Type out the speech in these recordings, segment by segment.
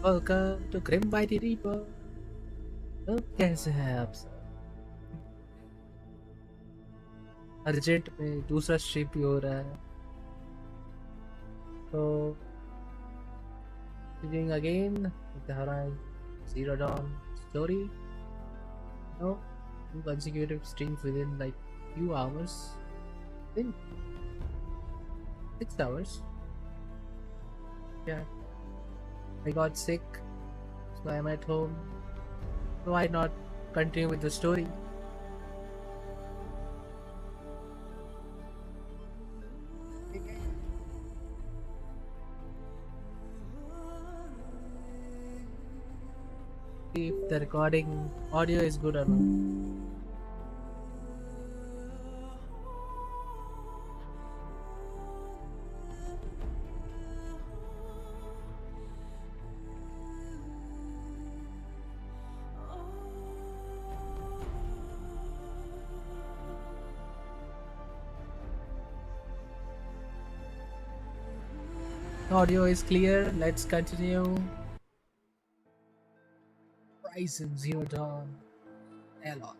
Welcome to Grim by the Reaper. तो कैसे हैं आप सब? अर्जेंट में दूसरा स्ट्रीम भी हो रहा है तो doing again with the Horizon Zero Dawn story. No, 2 consecutive streams within like few hours. I think 6 hours. Yeah, I got sick, so I'm at home. So why not continue with the story? See if the recording audio is good or not. Audio is clear. Let's continue. Ryzen Zero Dawn Aloy.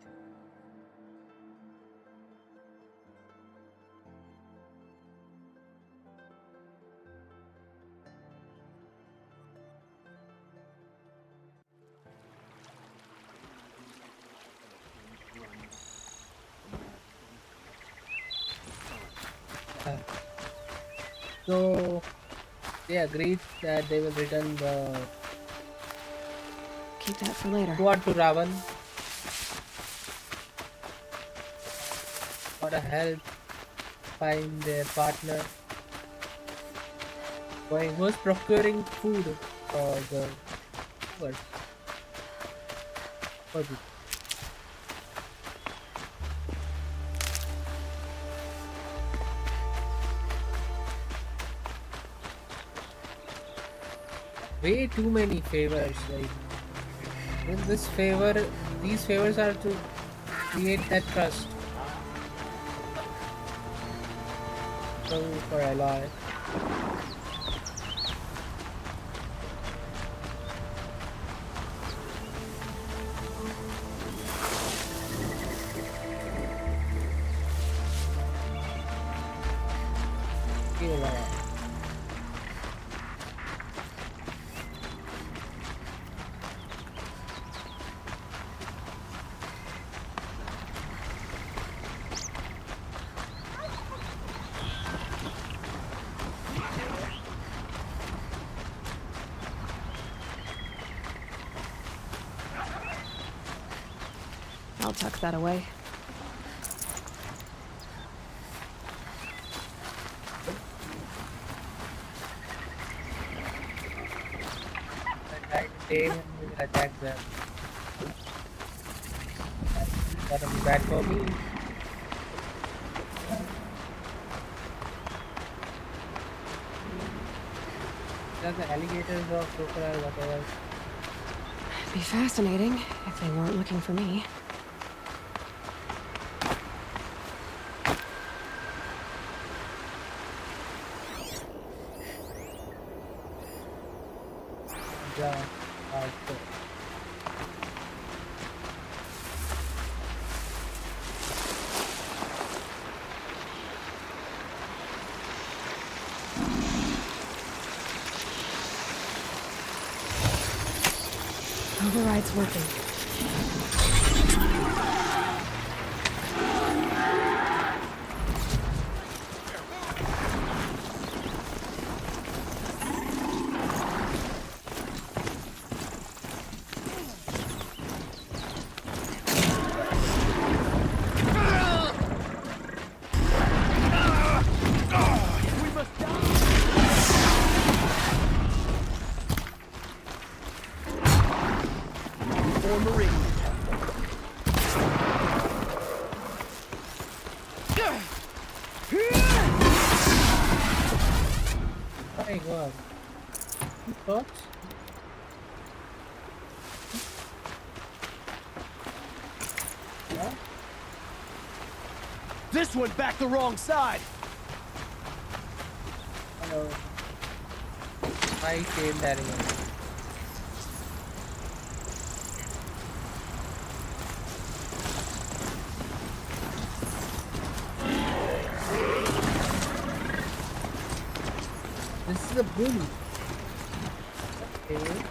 So they agreed that they will return the Keep that for later. sword to Ravan for to help find their partner. He was procuring food for the what? For the way too many favors. Like in this favor, these favors are to create that trust. So for Aloy. I'll tuck that away. They will attack them. That'll be bad for me. Are the alligators or crocodile, whatever? It'd be fascinating if they weren't looking for me. Yeah, Override's working. my god. What? Yeah? This went back the wrong side. Hello. My failed animal. the bully. Okay.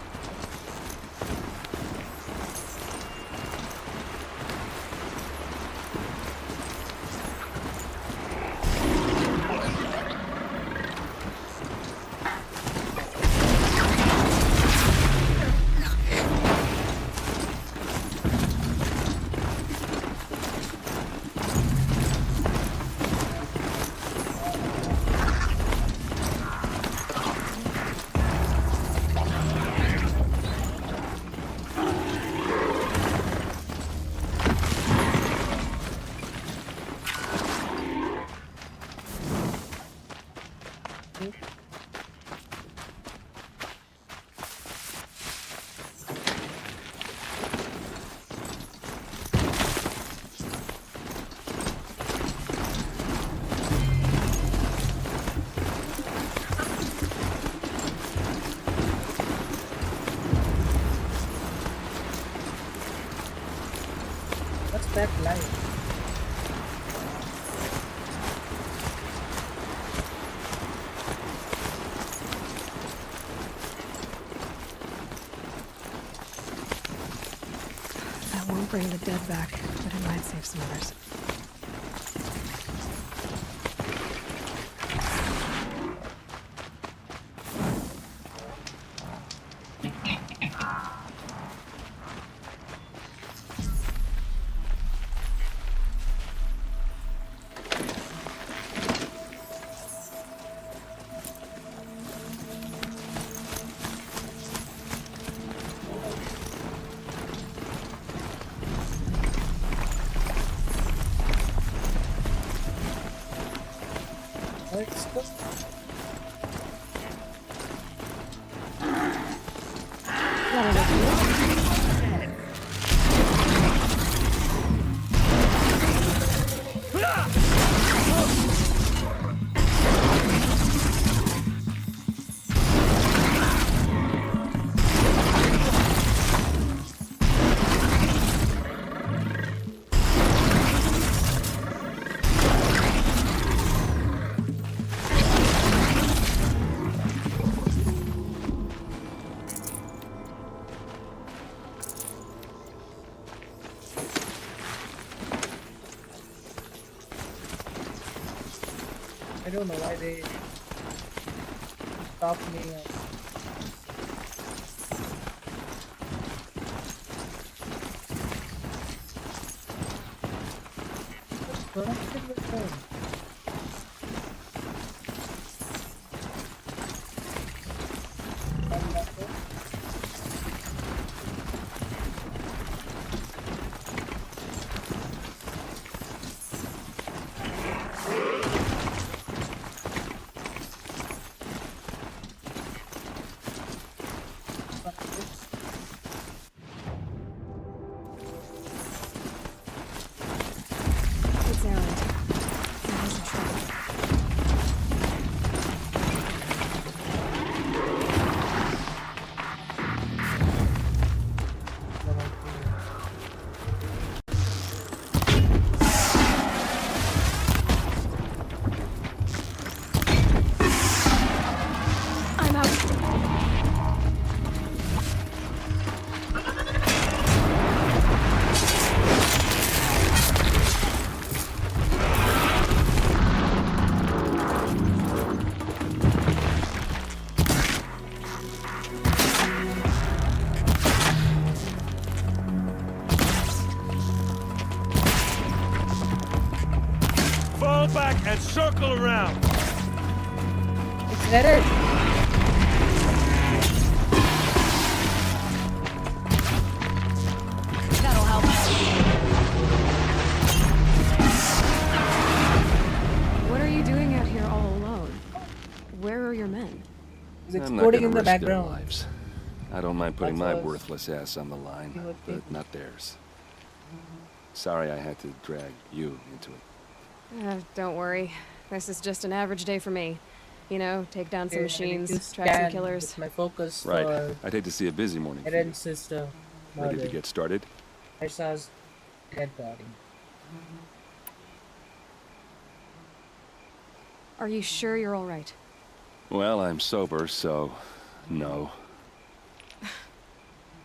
What's that light? That won't bring the dead back, but it might save some others. Let's go. I don't know why they stopped me. Connected with them. It's Aaron. That has a trouble. I'm out. Fall back and circle around. It's error. That'll help. What are you doing out here all alone? Where are your men? It's I'm not exploding gonna in the risk their background. lives. I don't mind putting That's my what I was worthless ass on the line, thinking. but not theirs. Sorry I had to drag you into it. Don't worry. This is just an average day for me. You know, take down some Okay, I need machines, to track some scan killers. with my focus Right. for I'd hate to see a busy morning for you. Eren's sister. Ready to get started? Ersa's dead body. Are you sure you're all right? Well, I'm sober, so no.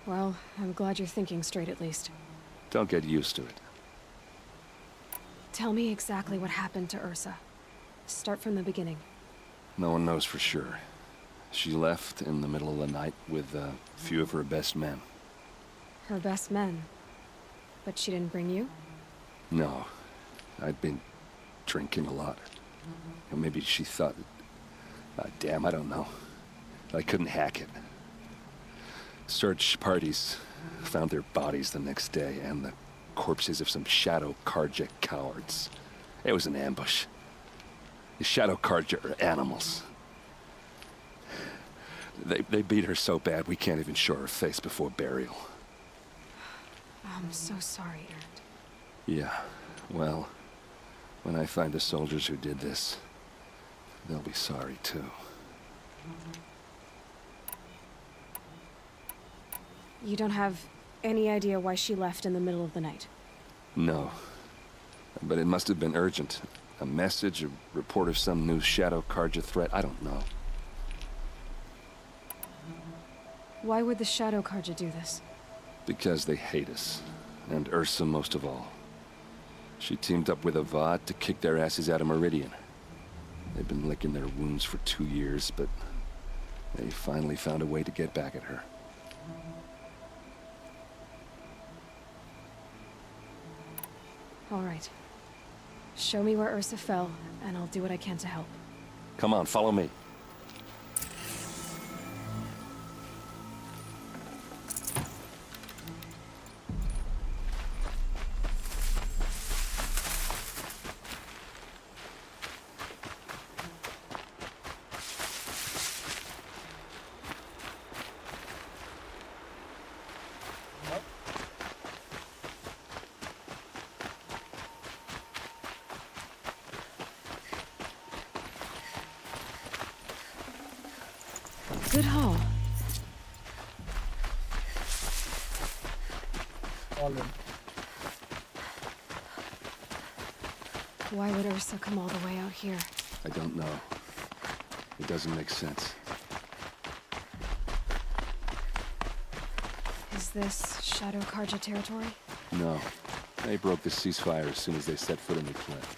Well, I'm glad you're thinking straight at least. Don't get used to it. Tell me exactly what happened to Ursa. Start from the beginning. No one knows for sure. She left in the middle of the night with a few of her best men. Her best men. But she didn't bring you? No. I'd been drinking a lot. Or maybe she thought... damn, I don't know. I couldn't hack it. Search parties found their bodies the next day, and the corpses of some Shadow Karja cowards. It was an ambush. The Shadow Karja are animals. They beat her so bad we can't even show her face before burial. I'm so sorry, Erend. Yeah, well, when I find the soldiers who did this, they'll be sorry too. You don't have any idea why she left in the middle of the night? No. But it must have been urgent. A message, a report of some new Shadow Karja threat, I don't know. Why would the Shadow Karja do this? Because they hate us. And Ursa most of all. She teamed up with Avad to kick their asses out of Meridian. They've been licking their wounds for 2 years, but they finally found a way to get back at her. All right. Show me where Ursa fell, and I'll do what I can to help. Come on, follow me. Good haul. All in. Why would Ursa come all the way out here? I don't know. It doesn't make sense. Is this Shadow Karja territory? No. They broke the ceasefire as soon as they set foot in the cleft.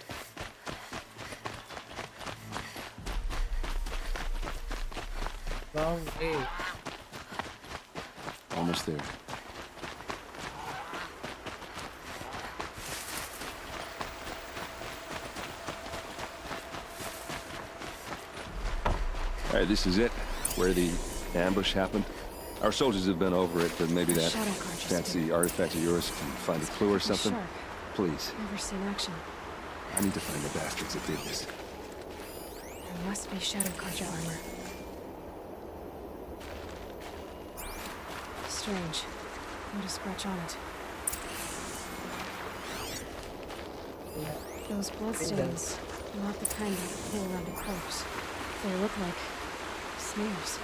Wrong way. Almost there. Alright, this is it. Where the ambush happened. Our soldiers have been over it, but maybe that Shadow Karja's fancy artifact of yours can find a clue or something. Shark. Please. Never seen action. I need to find the bastards that did this. There must be Shadow Karja armor. Strange. Not a scratch on it. Those bloodstains are not the kind that pull around a corpse. They look like smears.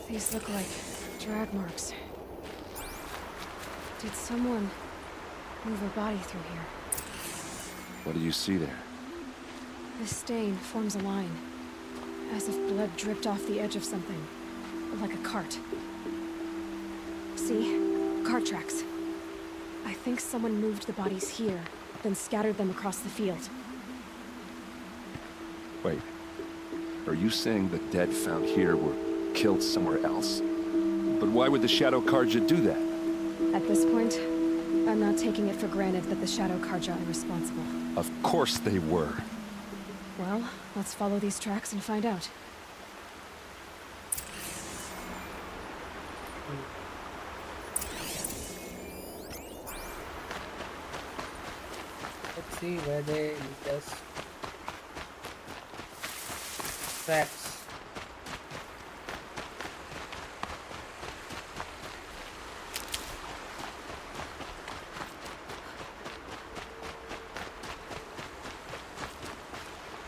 These look like drag marks. Did someone move a body through here? What do you see there? This stain forms a line, as if blood dripped off the edge of something, like a cart. See? Cart tracks. I think someone moved the bodies here, then scattered them across the field. Wait. Are you saying the dead found here were killed somewhere else? But why would the Shadow Karja do that? At this point, I'm not taking it for granted that the Shadow Karja are responsible. Of course they were. Well, let's follow these tracks and find out. Let's see where they lead us. Tracks.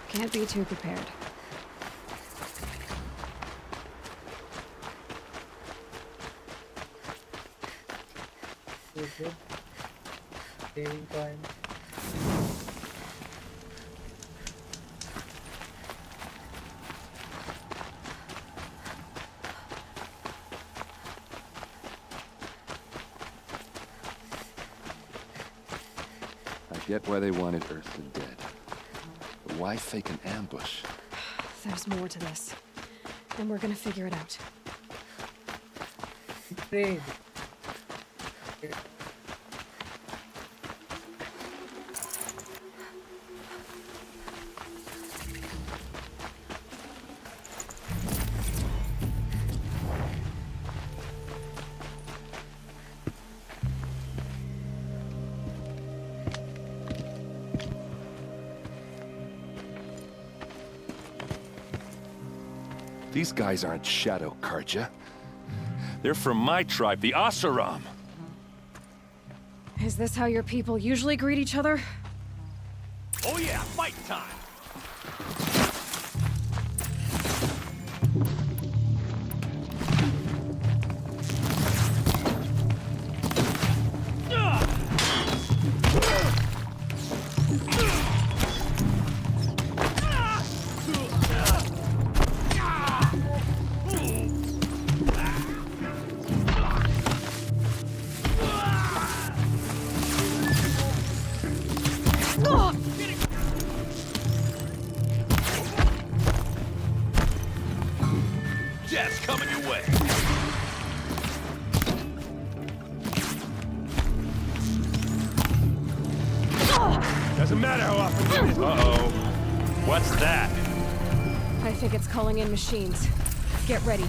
Can't be too prepared. Good, good. Saving time. Get why they wanted Earth dead. But why fake an ambush? There's more to this. And we're gonna figure it out. Trade. These guys aren't Shadow Karja. They're from my tribe, the Oseram. Is this how your people usually greet each other? Oh yeah, fight time! Jets coming your way. Doesn't matter how often you hit. Uh-oh. What's that? I think it's calling in machines. Get ready.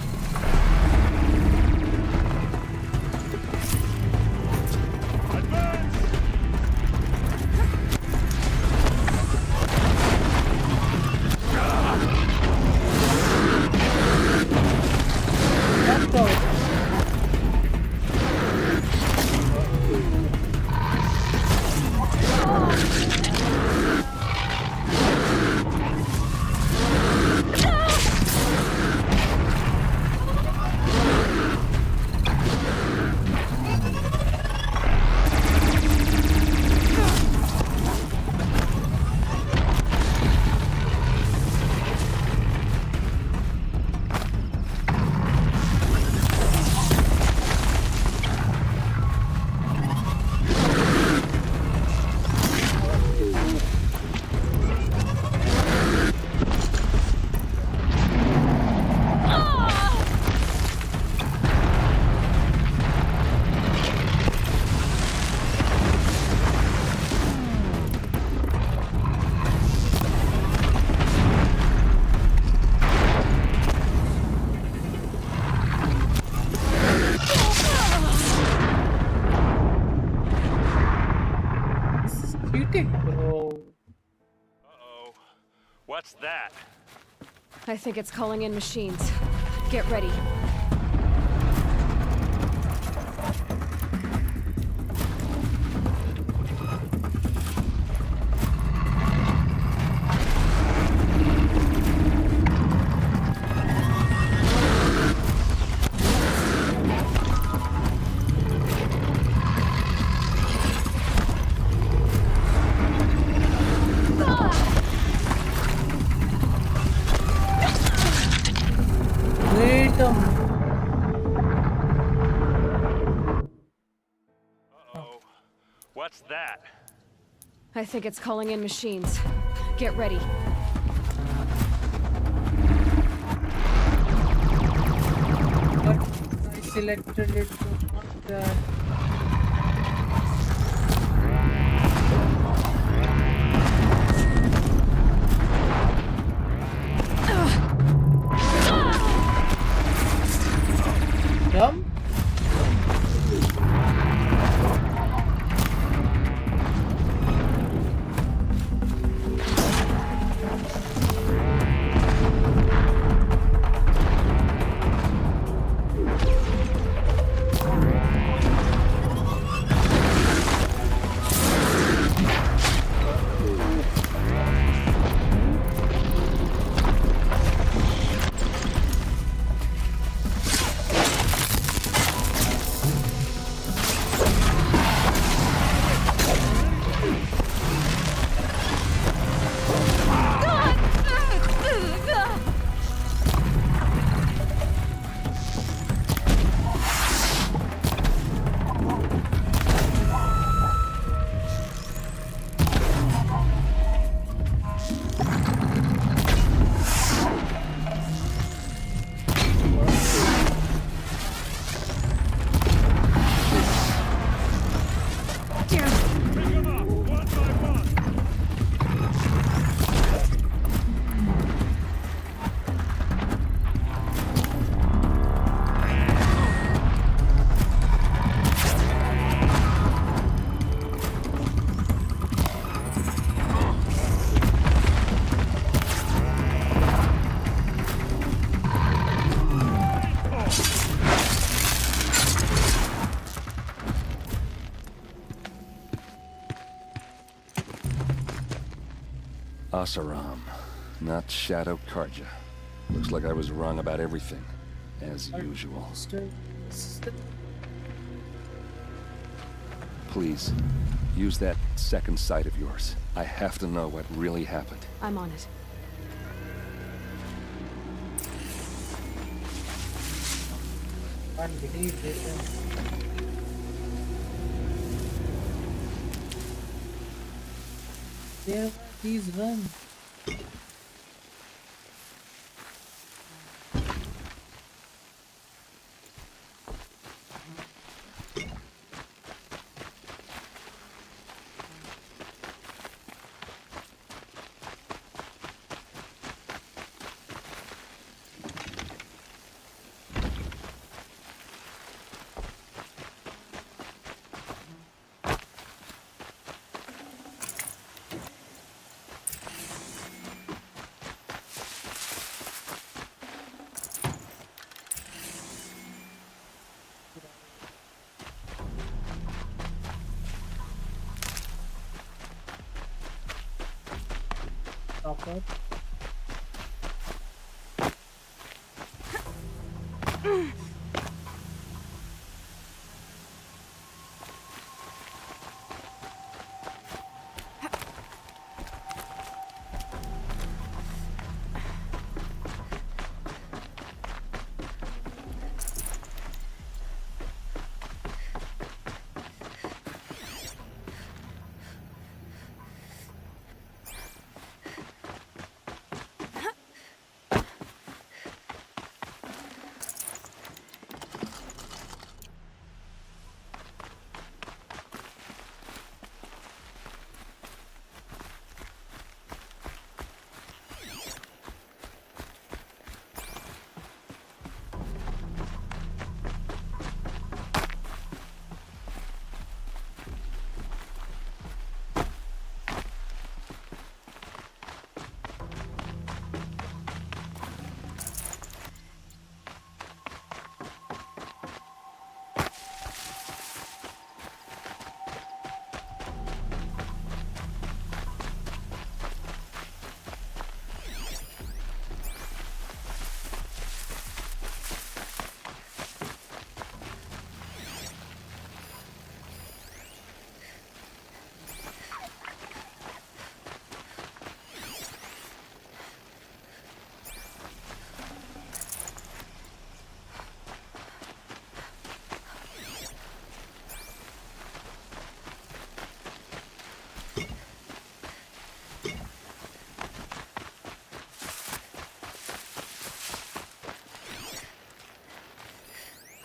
Advance! Let's go. Cheating, bro. Uh-oh. What's that? I think it's calling in machines. Get ready. Wait a minute. Uh-oh. What's that? I think it's calling in machines. Get ready. But I selected it to not that. Jump. Asaram, not Shadow Karja. Looks like I was wrong about everything, as usual. Sister. Please, use that second sight of yours. I have to know what really happened. I'm on it. Can't believe this. There are these guns. Awkward.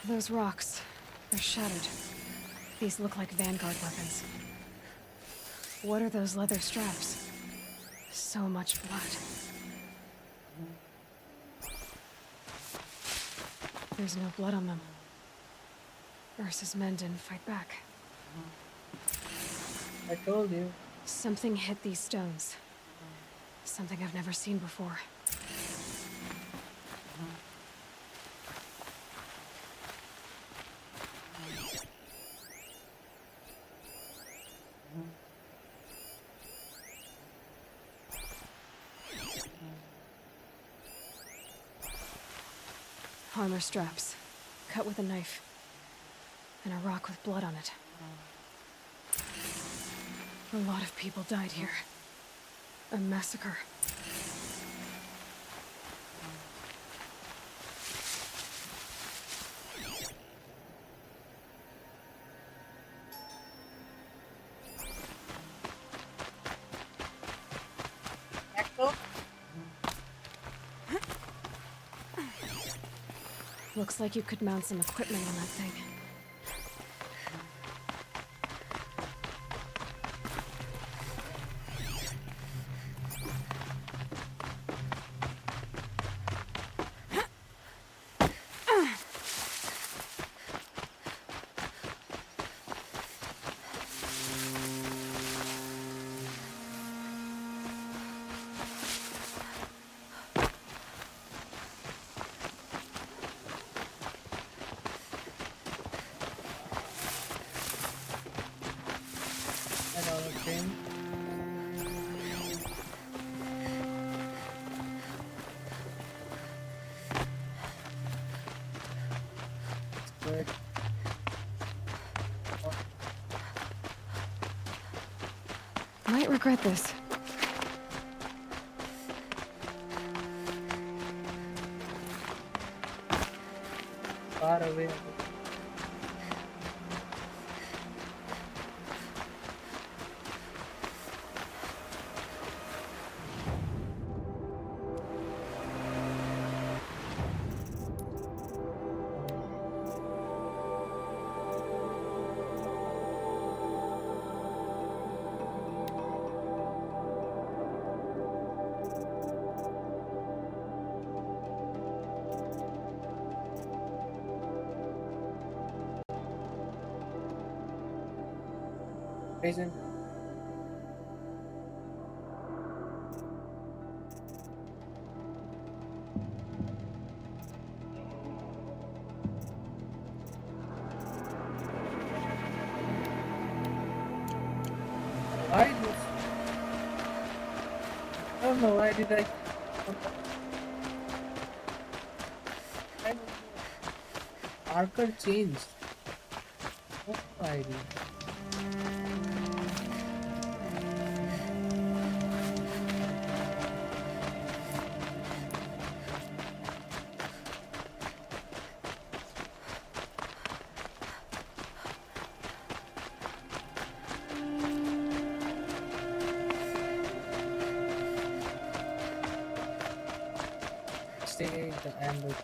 Those rocks, they're shattered. These look like vanguard weapons. What are those leather straps? So much blood. There's no blood on them. Ursa's men didn't fight back. I told you. Something hit these stones. Something I've never seen before. Armor straps, cut with a knife, and a rock with blood on it. A lot of people died here. A massacre. Looks like you could mount some equipment on that thing. Might regret this. Far away. Ryzen. Why this? I don't know why did I don't know. Marker changed. What idea? Stay the ambush.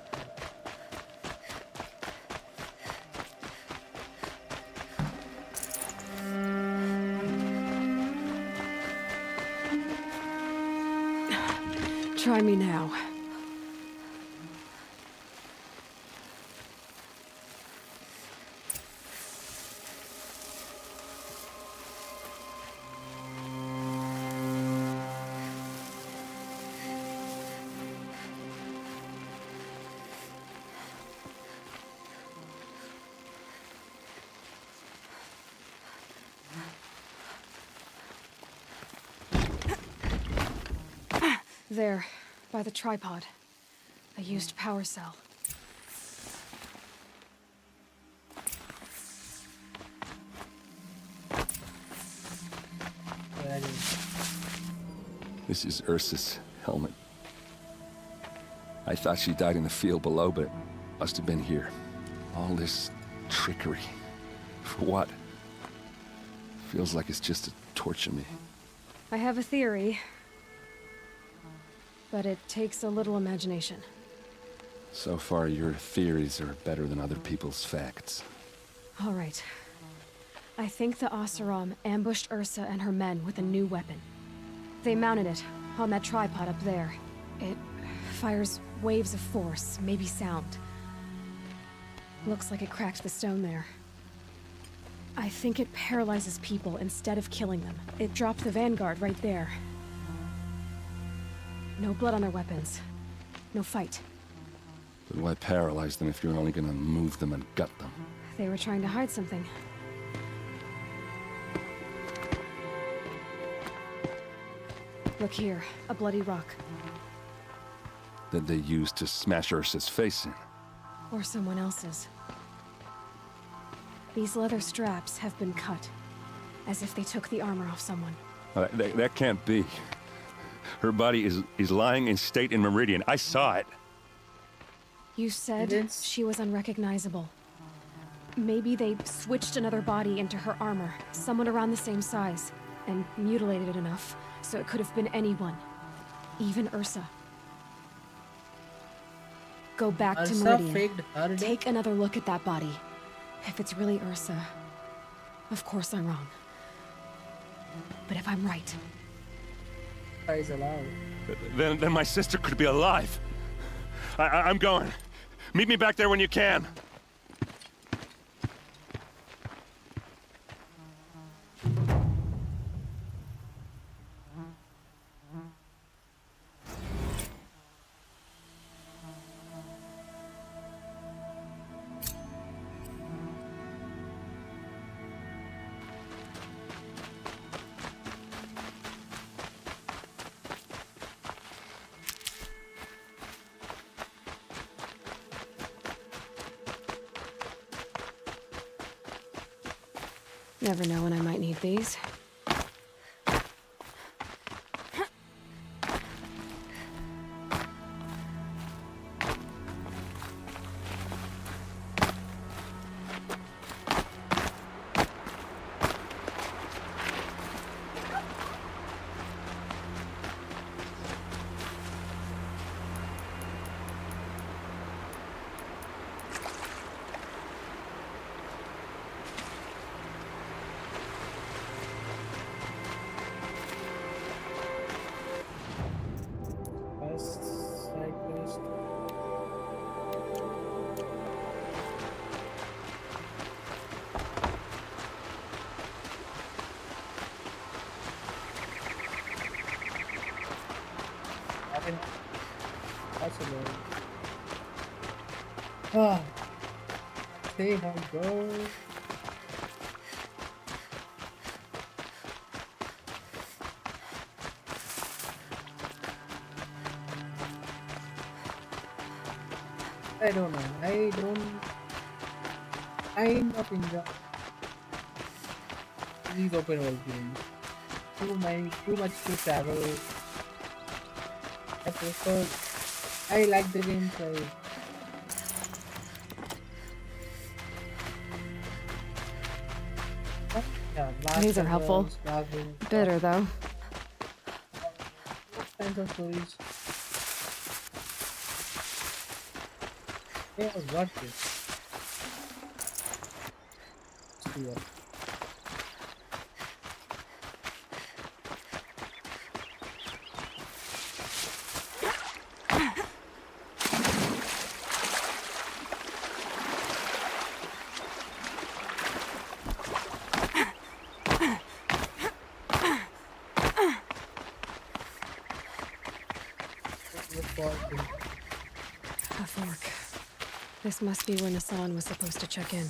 Try me now. There, by the tripod. A used power cell. This is Ursa's helmet. I thought she died in the field below, but must have been here. All this trickery. For what? Feels like it's just to torture me. I have a theory. But it takes a little imagination. So far, your theories are better than other people's facts. All right. I think the Oseram ambushed Ursa and her men with a new weapon. They mounted it on that tripod up there. It fires waves of force, maybe sound. Looks like it cracked the stone there. I think it paralyzes people instead of killing them. It dropped the vanguard right there. No blood on their weapons. No fight. But why paralyze them if you're only gonna move them and gut them? They were trying to hide something. Look here, a bloody rock. That they used to smash Ursa's face in. Or someone else's. These leather straps have been cut, as if they took the armor off someone. That can't be. Her body is lying in state in Meridian. I saw it. You said she was unrecognizable. Maybe they switched another body into her armor, someone around the same size, and mutilated it enough, so it could have been anyone. Even Ursa. Go back to Ursa Meridian. faked her. Take another look at that body. If it's really Ursa, of course I'm wrong. But if I'm right... Is allowed. Then my sister could be alive. I'm going. Meet me back there when you can. Never know when I might need these. possible. Ah, stay home, bro. I don't know. I don't kind of enjoy these open world games. Too much to travel. I prefer. I like the games like yeah, These are helpful. Bitter, though. What kinds of stories? Yeah, what this? See what? A fork. This must be where Nassan was supposed to check in.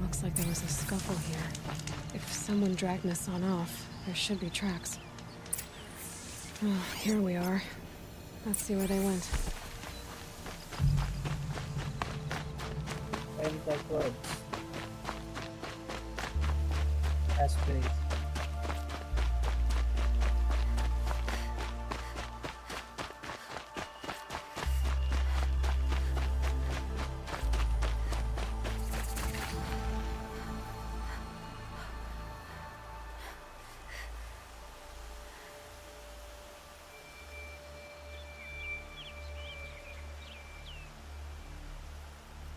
Looks like there was a scuffle here. If someone dragged Nassan off, there should be tracks. Oh, here we are. Let's see where they went. And backwards. That's great.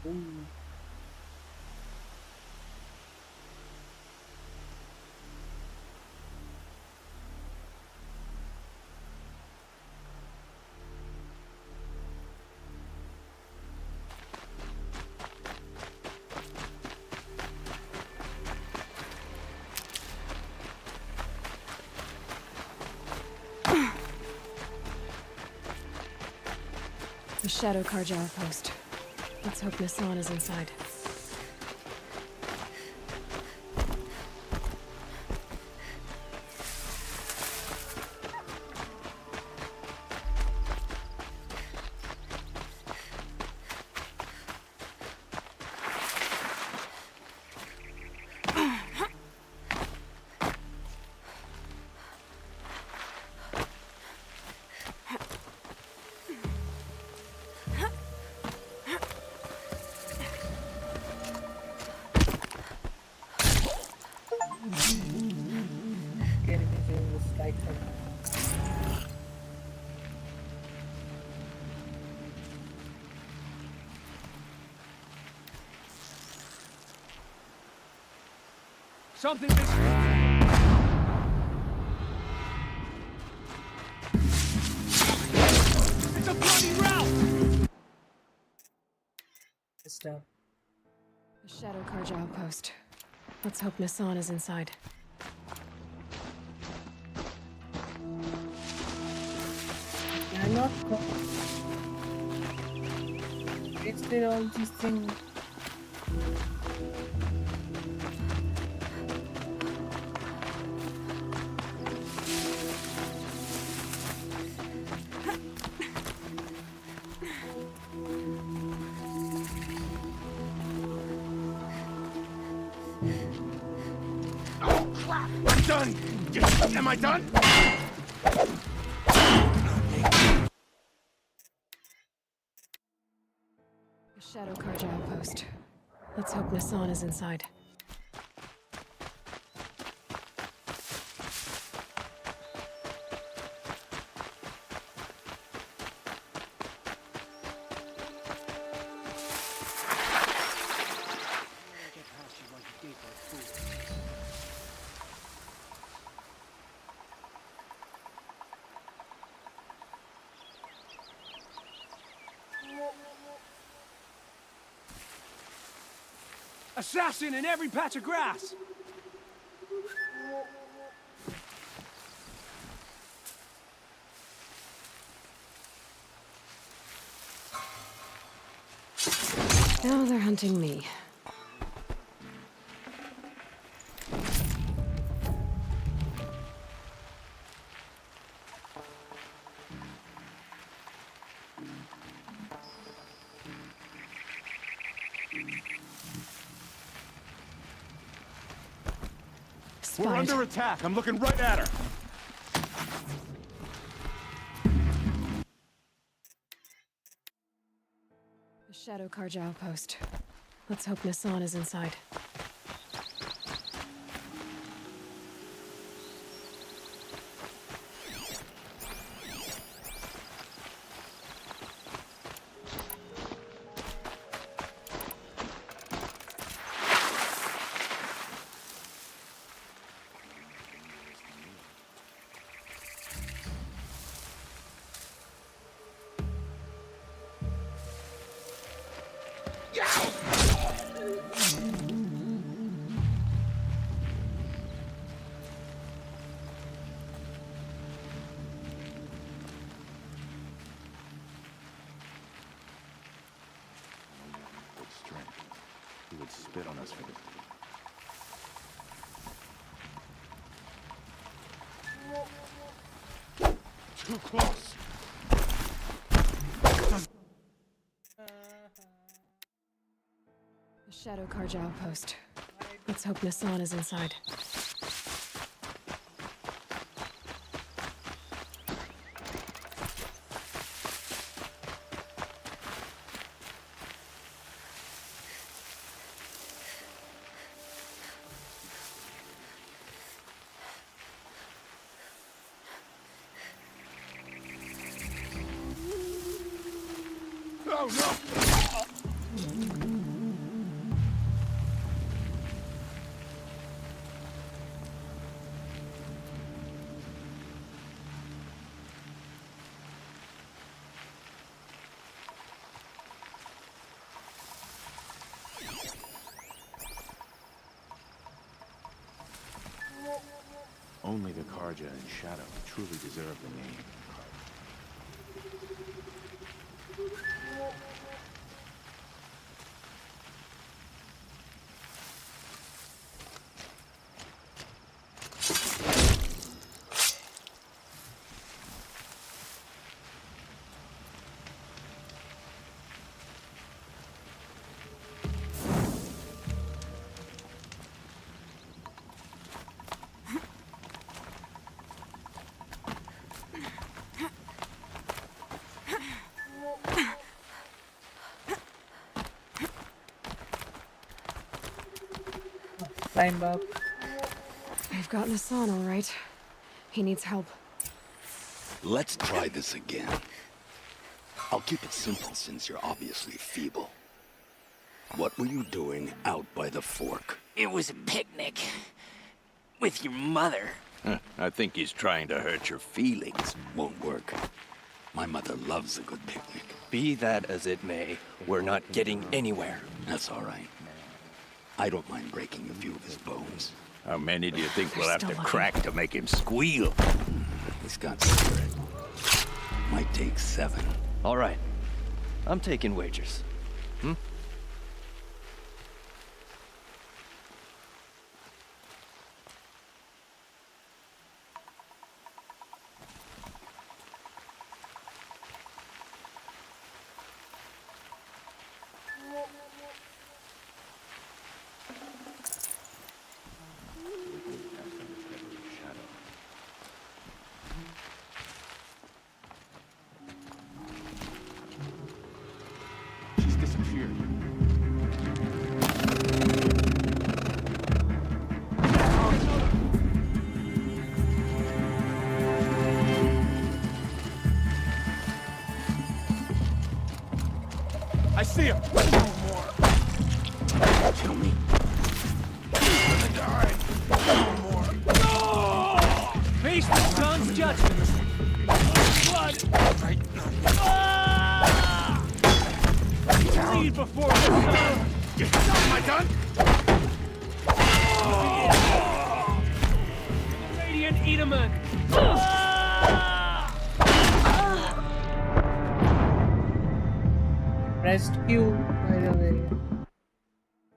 Ooh. The Shadow Carja outpost. Let's hope Nassan is inside. Something is... It's a bloody route! Sister. The Shadow Carja outpost. Let's hope Nassan is inside. I'm not. It's still all these things. done! Am I done? A Shadow Karja outpost. Let's hope Nassan is inside. Assassin in every patch of grass! Now they're hunting me. We're Spied. under attack. I'm looking right at her. A Shadow Karja outpost. Let's hope Nassan is inside. He would spit on us for this. Too close. A Shadow Karja outpost. Let's hope Nassan is inside. Oh no! Only the Karja and Shadow truly deserve the name. Climb up. They've got Nassan, all right. He needs help. Let's try this again. I'll keep it simple since you're obviously feeble. What were you doing out by the fork? It was a picnic. With your mother. I think he's trying to hurt your feelings. Won't work. My mother loves a good picnic. Be that as it may, we're not getting anywhere. That's all right. I don't mind breaking a few of his bones. How many do you think we'll have to Still crack to make him squeal? He's got spirit. Might take 7. All right. I'm taking wagers. see him! Kill me. Face the sun's judgment. Blood. Bleed before the sun. Am I done? Radiant Edaman. Rescue, by the way.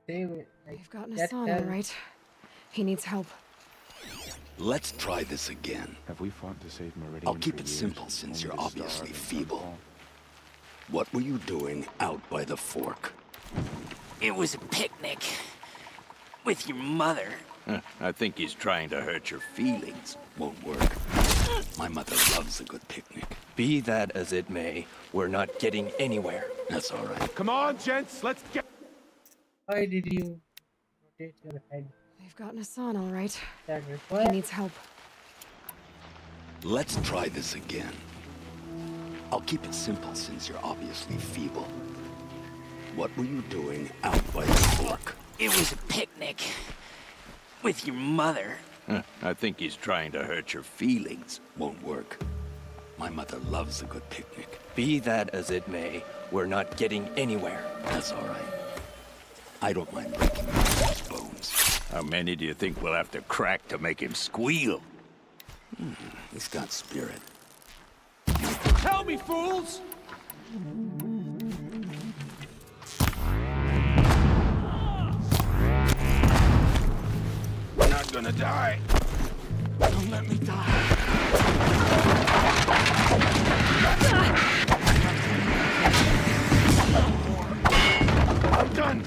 Save it. Like, We've gotten that Hassan, all right. He needs help. Let's try this again. Have we fought to save Meridian? I'll keep it simple since you're obviously feeble. What were you doing out by the fork? It was a picnic. With your mother. I think he's trying to hurt your feelings. Won't work. My mother loves a good picnic. Be that as it may, we're not getting anywhere. That's all right. Come on, gents, let's get... Why did you rotate your head? We've gotten Hassan, all right. That He required. needs help. Let's try this again. I'll keep it simple since you're obviously feeble. What were you doing out by the fork? It was a picnic. With your mother. I think he's trying to hurt your feelings. Won't work. My mother loves a good picnic. Be that as it may, we're not getting anywhere. That's all right. I don't mind breaking his bones. How many do you think we'll have to crack to make him squeal? He's got spirit. Tell me, fools! We're not gonna die. Don't let me die. I'm done.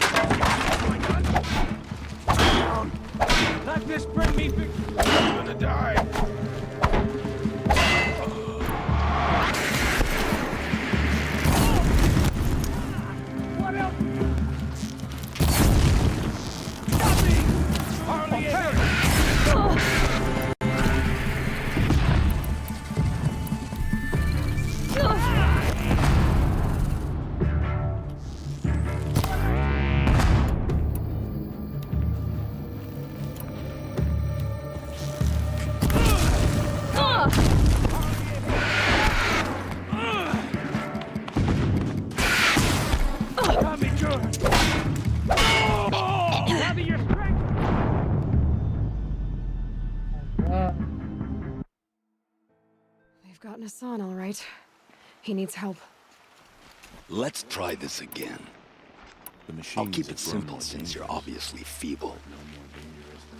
Let this bring me victory. I'm gonna die. What else? Stop me! Harley got me good. Gather your strength. We've gotten Hassan, all right. He needs help. Let's try this again. I'll keep it simple since you're obviously feeble.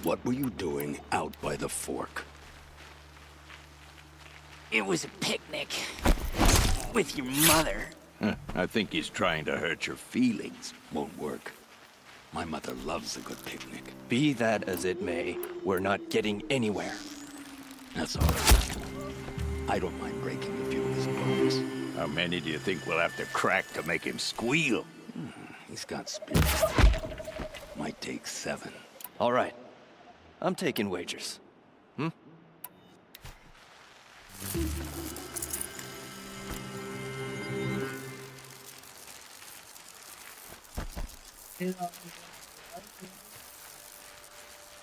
What were you doing out by the fork? It was a picnic. With your mother. I think he's trying to hurt your feelings. Won't work. My mother loves a good picnic. Be that as it may, we're not getting anywhere. That's all right. I don't mind breaking a few of his bones. How many do you think we'll have to crack to make him squeal? He's got spirit. Might take 7. All right. I'm taking wagers.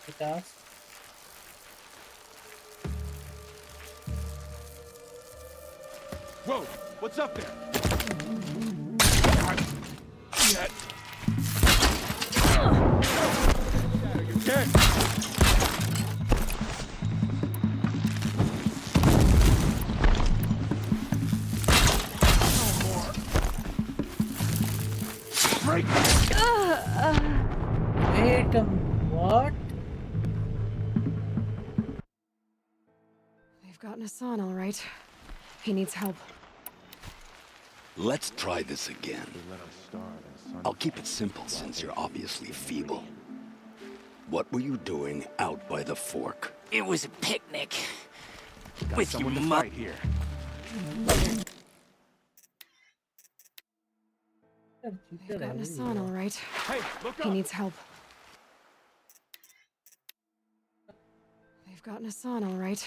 Because Whoa, what's up there? Shit. You okay? Break! wait, what? We've gotten Hassan, all right. He needs help. Let's try this again. I'll keep it simple since you're obviously feeble. What were you doing out by the fork? It was a picnic. Got With someone your to mother. fight here. We've gotten Hassan, all right. Hey, look He up! needs help. We've gotten Hassan, all right.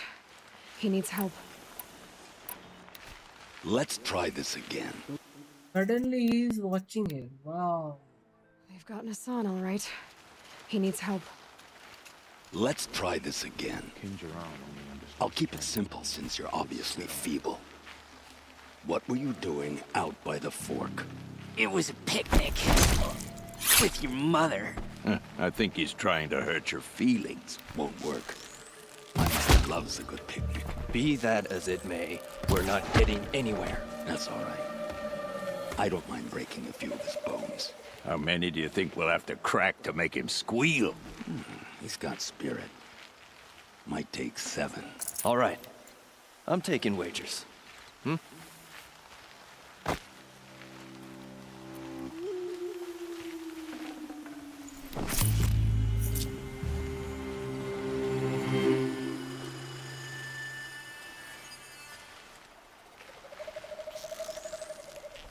He needs help. Let's try this again. Suddenly he's watching it. Wow. They've gotten a son, all right. He needs help. Let's try this again. I'll keep it simple since you're obviously feeble. What were you doing out by the fork? It was a picnic. With your mother. I think he's trying to hurt your feelings. Won't work. My mother loves a good picnic. Be that as it may, we're not getting anywhere. That's all right. I don't mind breaking a few of his bones. How many do you think we'll have to crack to make him squeal? He's got spirit. Might take 7. All right. I'm taking wagers.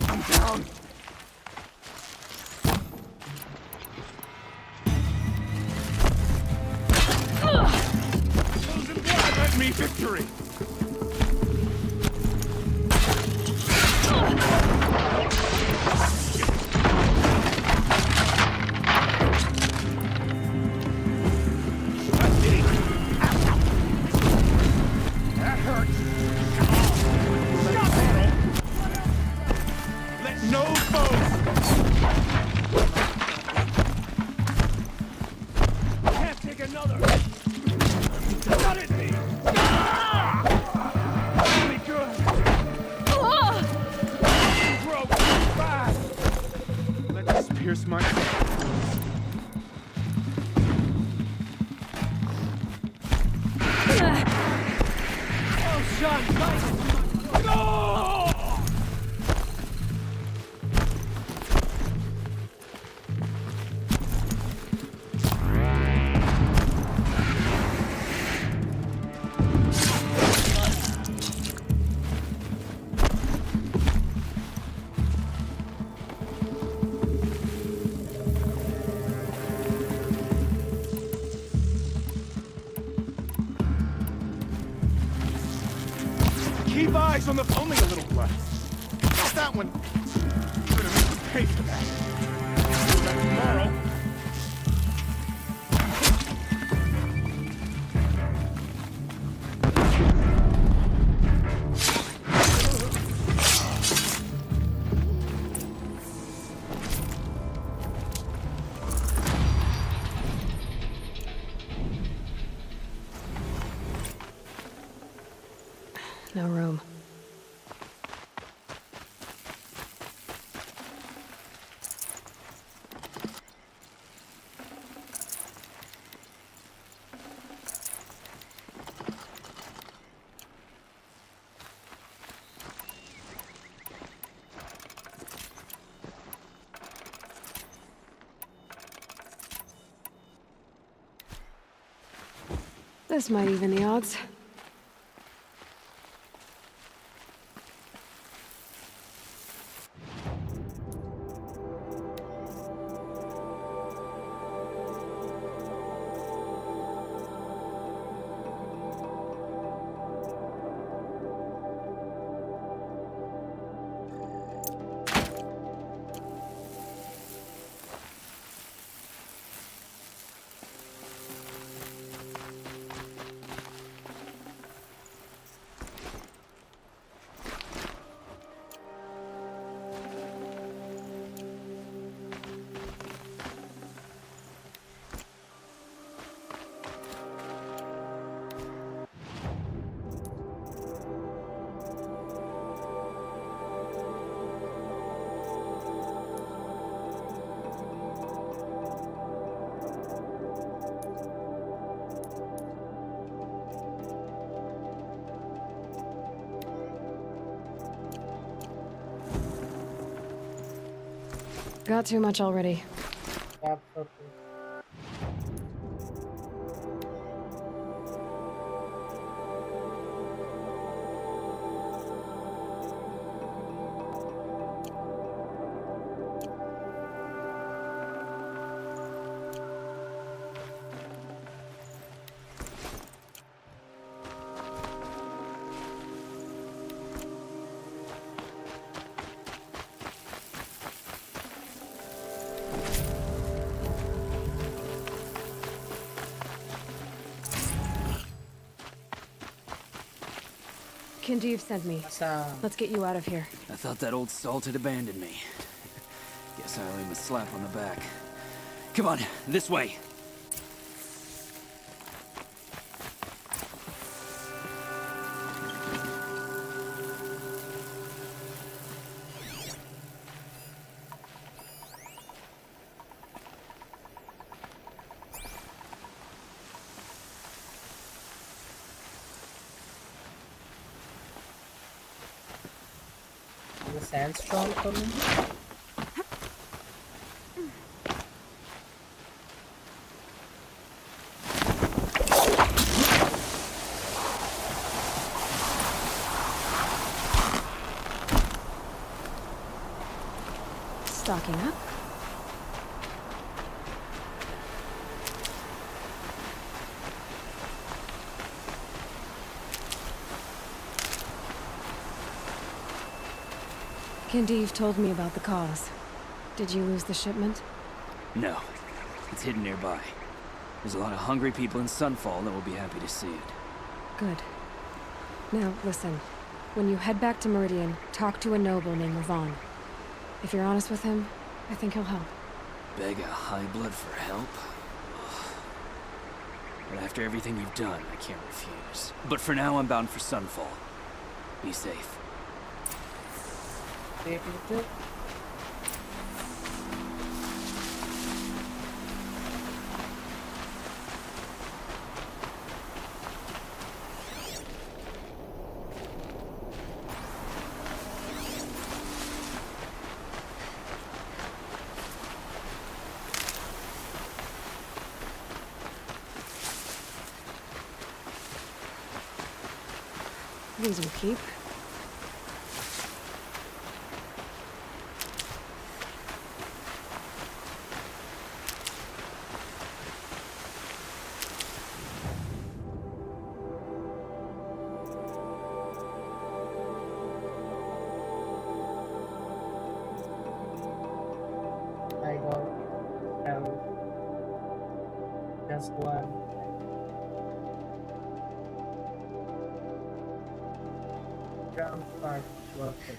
I'm down. Chosen blood, let me victory. That hurts. Stop it! Let no foes. Can't take another. Got it, me. Really good. Broke fast. Let this pierce my soul. Oh, Sean, fight! No! Keep eyes on the... Only a little blood. That one... Gonna make you pay for that. Do that tomorrow. No room. This might even the odds. Got too much already. Absolutely. Kindev sent me. Masa. Let's get you out of here. I thought that old salt had abandoned me. Guess I owe him a slap on the back. Come on, this way. The sandstorm coming. Stocking up. Kindev told me about the cause. Did you lose the shipment? No, it's hidden nearby. There's a lot of hungry people in Sunfall that will be happy to see it. Good. Now, listen. When you head back to Meridian, talk to a noble named Ravon. If you're honest with him, I think he'll help. Beg a high blood for help? But after everything you've done, I can't refuse. But for now, I'm bound for Sunfall. Be safe. These will keep. I got just one. Ground part worth it.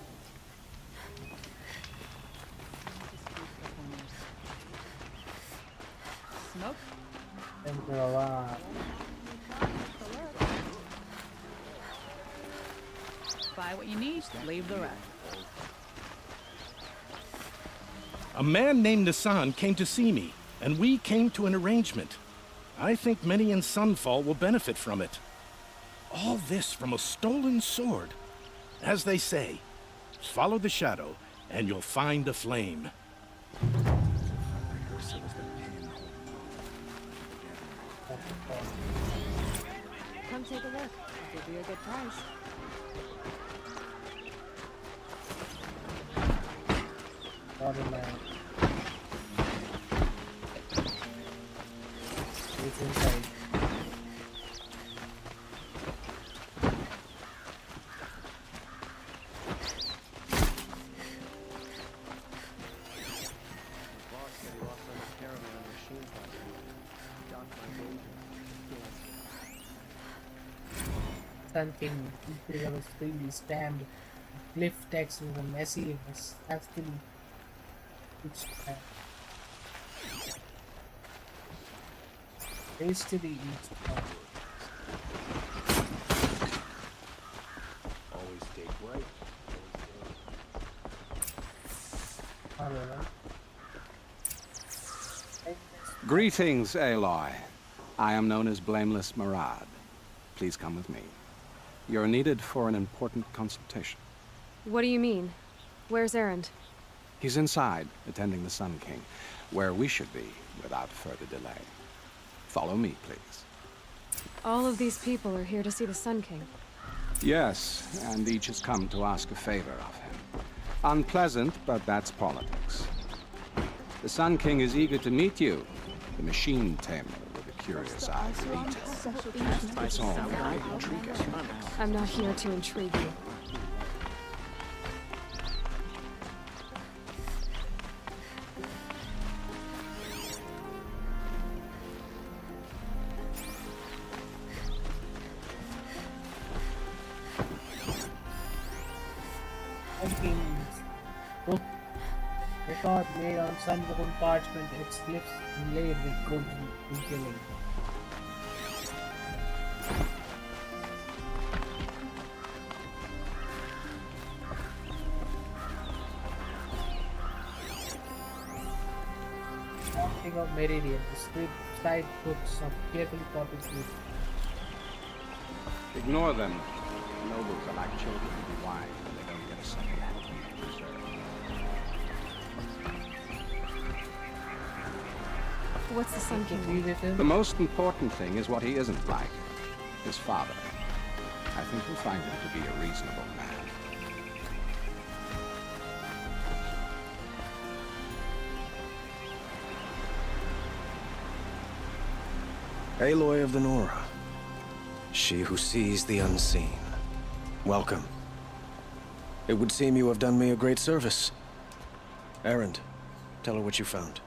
Smoke? And for a while. Buy what you need, leave the rest. A man named Nassan came to see me, and we came to an arrangement. I think many in Sunfall will benefit from it. All this from a stolen sword. As they say, follow the shadow, and you'll find a flame. Come take a look. I'll give you a good price. Waterline. It's inside. Something people was freely stamped. Glyph text with a messy hastily pitched hastily each part. Always stay bright. Alright. Greetings, Aloy. I am known as Blameless Marad. Please come with me. You're needed for an important consultation. What do you mean? Where's Erend? He's inside, attending the Sun King, where we should be without further delay. Follow me, please. All of these people are here to see the Sun King. Yes, and each has come to ask a favor of him. Unpleasant, but that's politics. The Sun King is eager to meet you, the machine tamer with a curious eye for detail. It's all very intriguing. I'm not here to intrigue you. Sun King's book. Record made on sun-broken parchment, its glyphs inlaid with golden inkling. Haunting of Meridian, the side books of carefully copied glyphs. Ignore them. Nobles are like children who be wise when they don't get a second hand preserve. What's the Sun King? The most important thing is what he isn't like. His father. I think you'll find him to be a reasonable man. Aloy of the Nora. She who sees the unseen. Welcome. It would seem you have done me a great service. Errand, tell her what you found.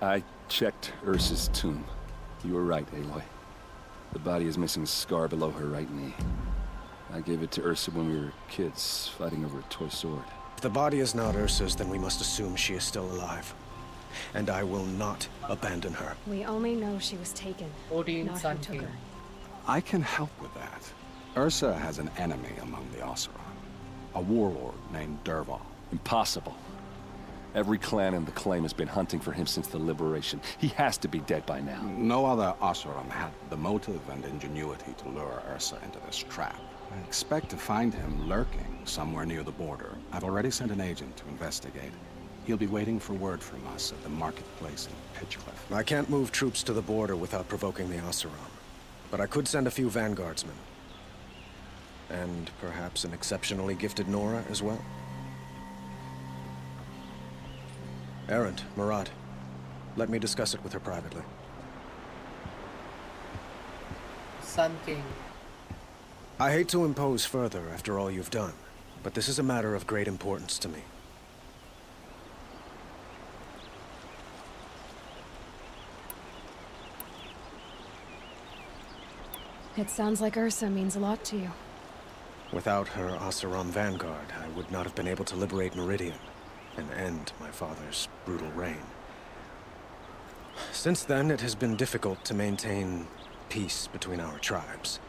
I checked Ursa's tomb. You were right, Aloy. The body is missing a scar below her right knee. I gave it to Ursa when we were kids, fighting over a toy sword. If the body is not Ursa's, then we must assume she is still alive. And I will not abandon her. We only know she was taken, 14 not Sun who took King. her. I can help with that. Ursa has an enemy among the Oseram. A warlord named Dervahl. Impossible. Every clan in the claim has been hunting for him since the liberation. He has to be dead by now. No other Oseram had the motive and ingenuity to lure Ursa into this trap. I expect to find him lurking somewhere near the border. I've already sent an agent to investigate. He'll be waiting for word from us at the marketplace in Pitchcliff. I can't move troops to the border without provoking the Oseram. But I could send a few vanguardsmen. And perhaps an exceptionally gifted Nora as well. Errand, Marat. Let me discuss it with her privately. Sun King. I hate to impose further after all you've done, but this is a matter of great importance to me. It sounds like Ursa means a lot to you. Without her Oseram vanguard, I would not have been able to liberate Meridian and end my father's brutal reign. Since then, it has been difficult to maintain peace between our tribes.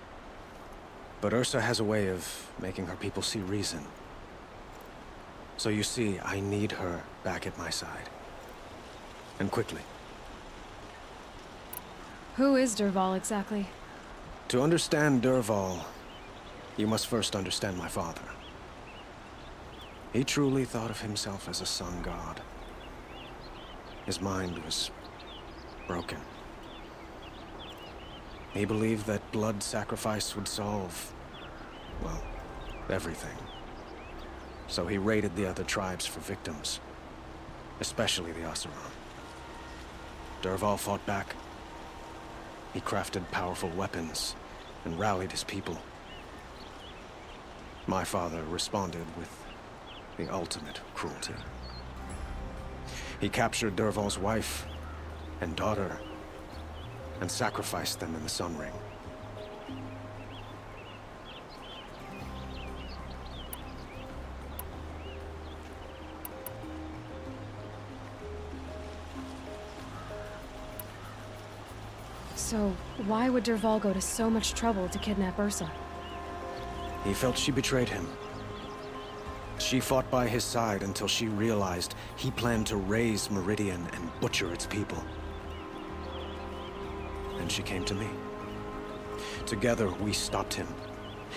But Ursa has a way of making her people see reason. So you see, I need her back at my side. And quickly. Who is Dervahl exactly? To understand Dervahl, you must first understand my father. He truly thought of himself as a sun god. His mind was broken. He believed that blood sacrifice would solve, well, everything. So he raided the other tribes for victims, especially the Oseram. Dervahl fought back. He crafted powerful weapons and rallied his people. My father responded with the ultimate cruelty. He captured Dervahl's wife and daughter and sacrificed them in the Sun Ring. So, why would Dervahl go to so much trouble to kidnap Ursa? He felt she betrayed him. She fought by his side until she realized he planned to raise Meridian and butcher its people. And she came to me. Together, we stopped him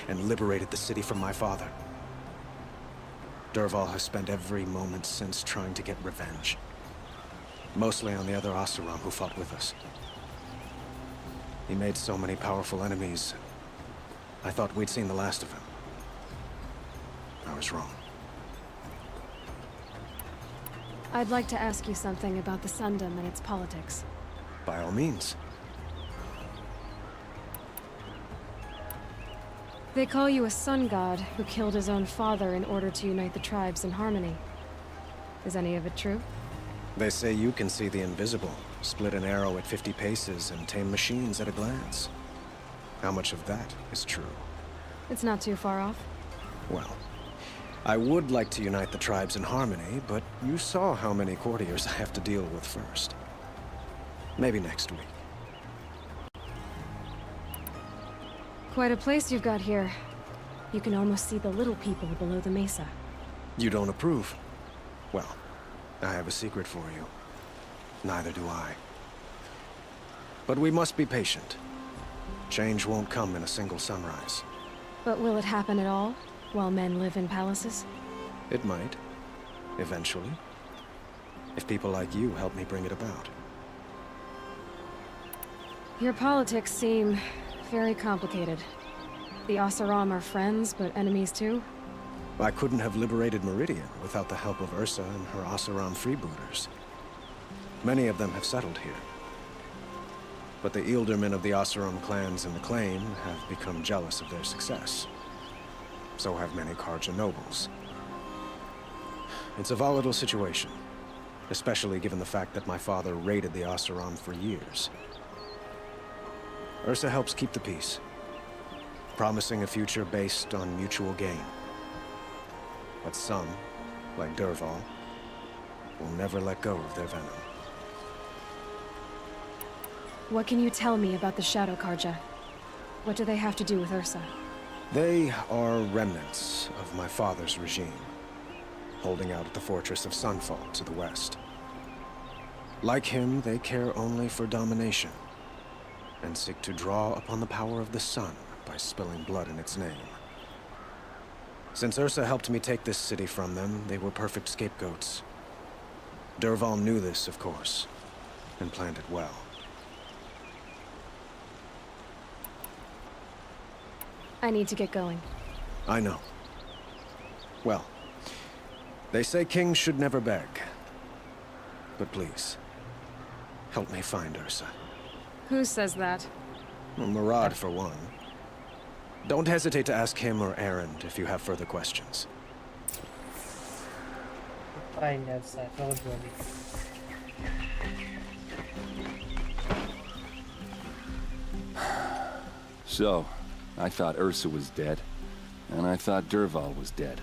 and liberated the city from my father. Dervahl has spent every moment since trying to get revenge. Mostly on the other Oseram who fought with us. He made so many powerful enemies, I thought we'd seen the last of him. I was wrong. I'd like to ask you something about the Sundom and its politics. By all means. They call you a sun god who killed his own father in order to unite the tribes in harmony. Is any of it true? They say you can see the invisible, split an arrow at 50 paces, and tame machines at a glance. How much of that is true? It's not too far off. Well, I would like to unite the tribes in harmony, but you saw how many courtiers I have to deal with first. Maybe next week. Quite a place you've got here. You can almost see the little people below the mesa. You don't approve? Well, I have a secret for you. Neither do I. But we must be patient. Change won't come in a single sunrise. But will it happen at all, while men live in palaces? It might. Eventually. If people like you help me bring it about. Your politics seem very complicated. The Oseram are friends, but enemies too? I couldn't have liberated Meridian without the help of Ursa and her Oseram freebooters. Many of them have settled here. But the Ealdormen of the Oseram clans in the Claim have become jealous of their success. So have many Karja nobles. It's a volatile situation, especially given the fact that my father raided the Oseram for years. Ursa helps keep the peace, promising a future based on mutual gain. But some, like Dervahl, will never let go of their venom. What can you tell me about the Shadow Karja? What do they have to do with Ursa? They are remnants of my father's regime, holding out at the fortress of Sunfall to the west. Like him, they care only for domination, and seek to draw upon the power of the sun by spilling blood in its name. Since Ursa helped me take this city from them, they were perfect scapegoats. Dervahl knew this, of course, and planned it well. I need to get going. I know. Well, they say kings should never beg. But please, help me find Ursa. Who says that? Murad, for one. Don't hesitate to ask him or Erend if you have further questions. Fine, Elsa, don't worry. So, I thought Ursa was dead, and I thought Dervahl was dead.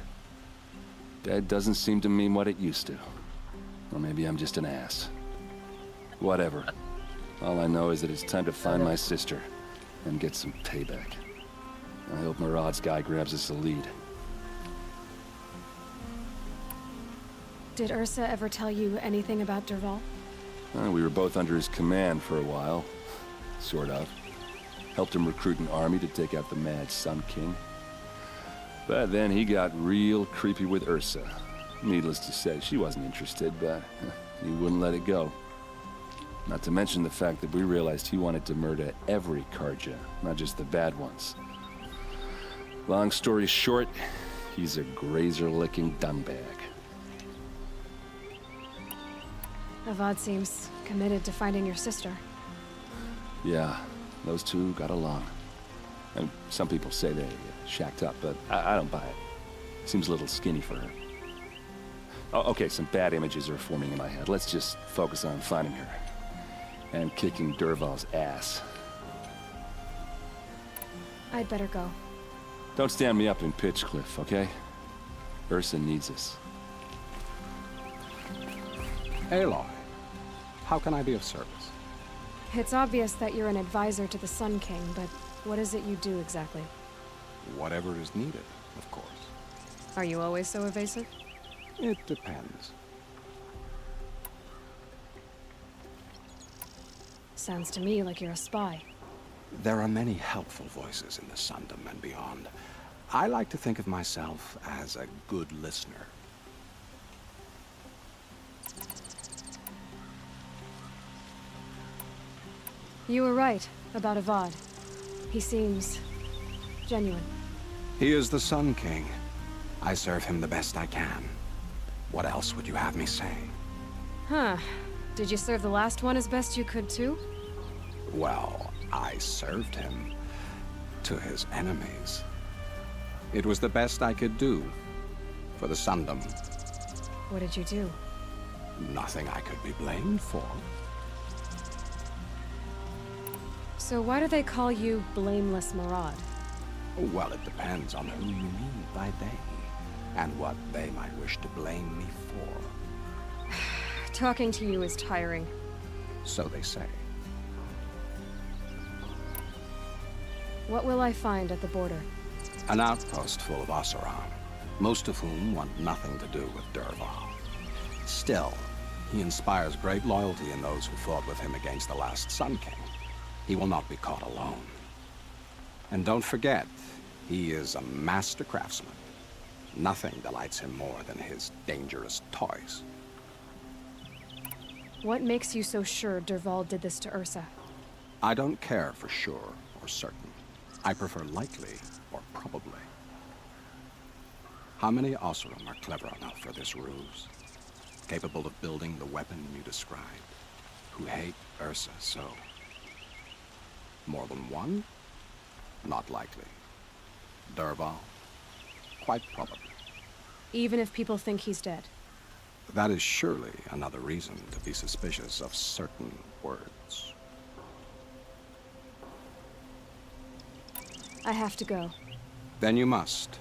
Dead doesn't seem to mean what it used to. Or maybe I'm just an ass. Whatever. All I know is that it's time to find my sister and get some payback. I hope Murad's guy grabs us a lead. Did Ursa ever tell you anything about Dervahl? We were both under his command for a while. Sort of. Helped him recruit an army to take out the mad Sun King. But then he got real creepy with Ursa. Needless to say, she wasn't interested, but he wouldn't let it go. Not to mention the fact that we realized he wanted to murder every Karja, not just the bad ones. Long story short, he's a grazer-licking dungbag. Avad seems committed to finding your sister. Yeah, those two got along. And some people say they shacked up, but I don't buy it. Seems a little skinny for her. Oh, okay, some bad images are forming in my head. Let's just focus on finding her. And kicking Dervahl's ass. I'd better go. Don't stand me up in Pitchcliff, okay? Ursa needs us. Aloy, how can I be of service? It's obvious that you're an advisor to the Sun King, but what is it you do exactly? Whatever is needed, of course. Are you always so evasive? It depends. Sounds to me like you're a spy. There are many helpful voices in the Sundom and beyond. I like to think of myself as a good listener. You were right about Avad. He seems genuine. He is the Sun King. I serve him the best I can. What else would you have me say? Huh. Did you serve the last one as best you could too? Well, I served him to his enemies. It was the best I could do for the Sundom. What did you do? Nothing I could be blamed for. So why do they call you Blameless Murad? Well, it depends on who you mean by they. and what they might wish to blame me for. Talking to you is tiring. So they say. What will I find at the border? An outpost full of Oseram, most of whom want nothing to do with Dervahl. Still, he inspires great loyalty in those who fought with him against the last Sun King. He will not be caught alone. And don't forget, he is a master craftsman. Nothing delights him more than his dangerous toys. What makes you so sure Dervahl did this to Ursa? I don't care for sure or certain. I prefer likely or probably. How many Oseram are clever enough for this ruse? Capable of building the weapon you described? Who hate Ursa so? More than one? Not likely. Dervahl? Quite probably. Even if people think he's dead? That is surely another reason to be suspicious of certain words. I have to go. Then you must.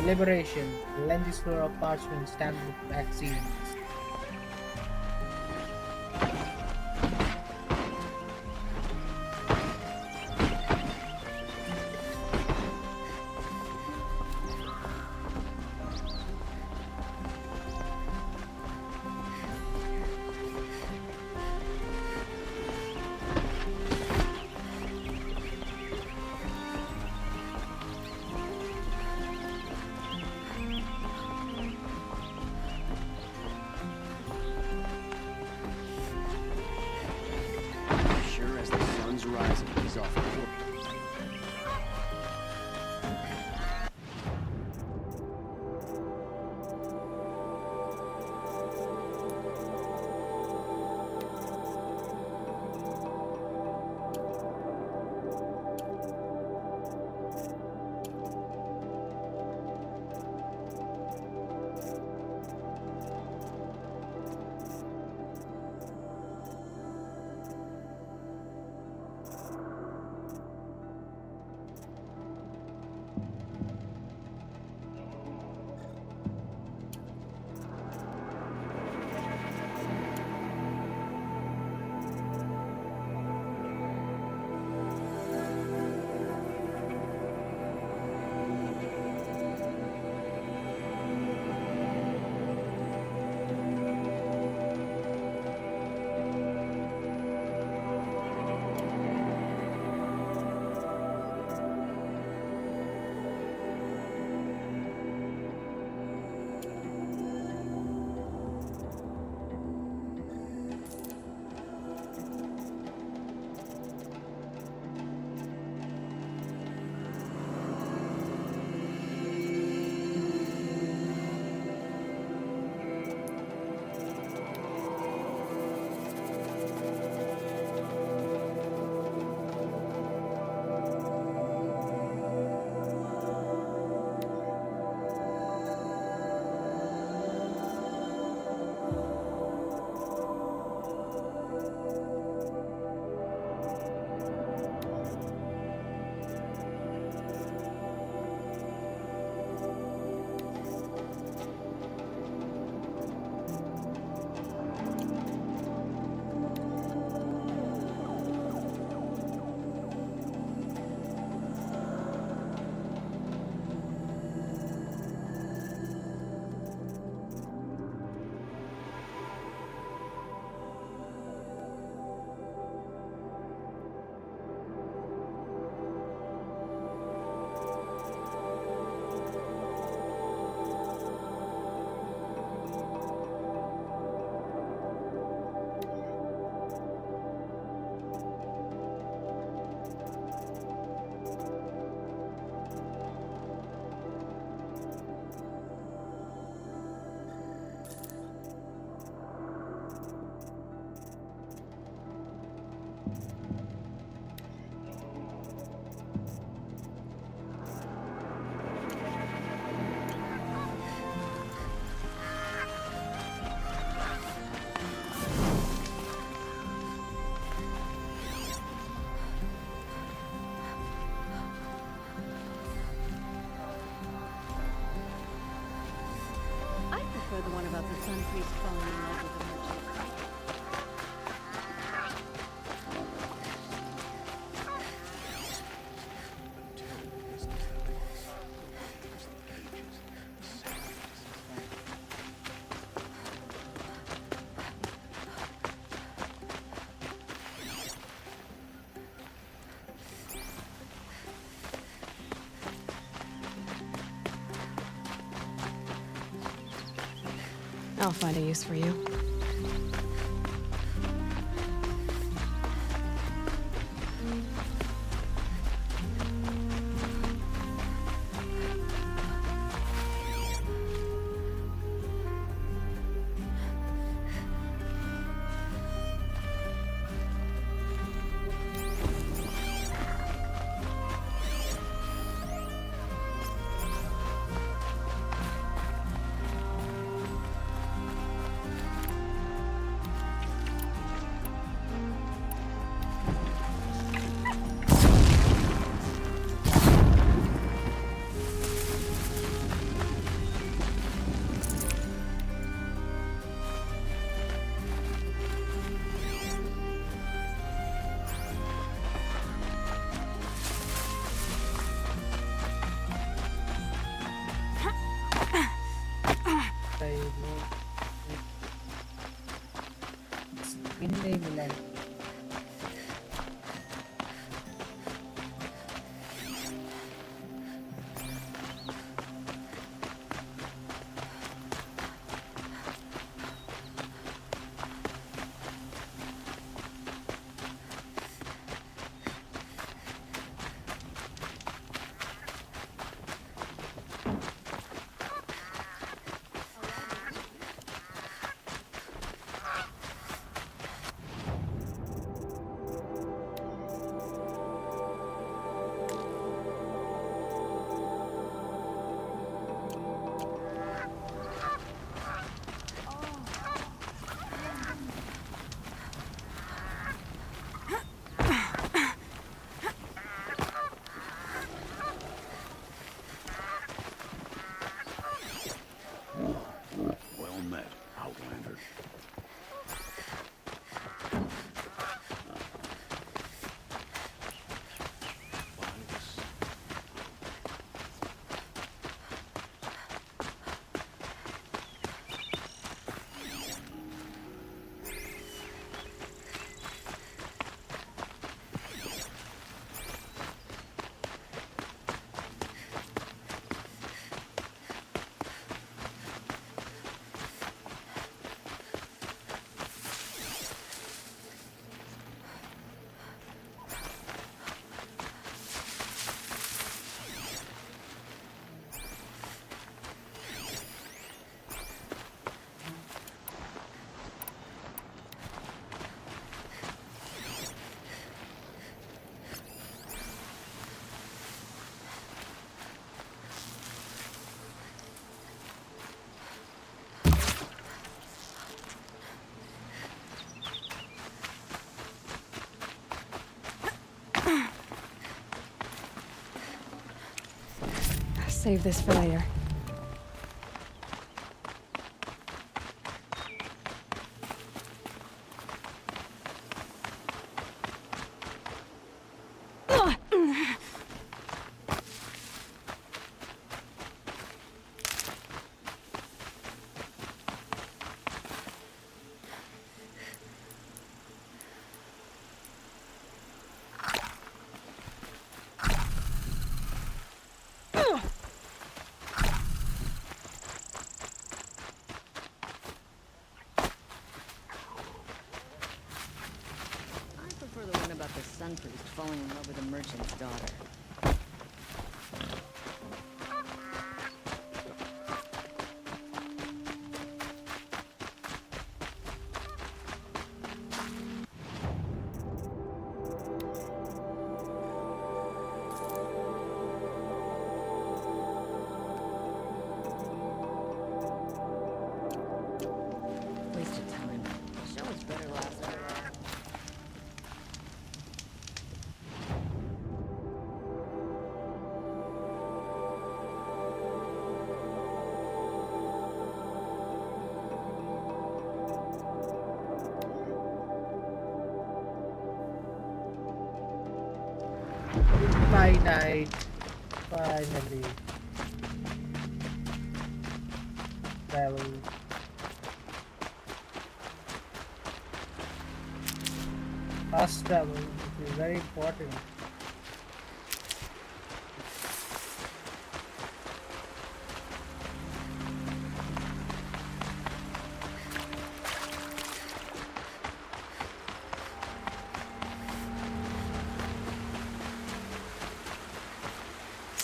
Liberation. Lend this floor of parchment stamped with vaccines. Ryzen is off the court. I'll find a use for you. Save this for later. About the sun priest falling in love with a merchant's daughter. Wasted time. The show was better last night. Finite. Finally. Travel. Fast travel, which is very important.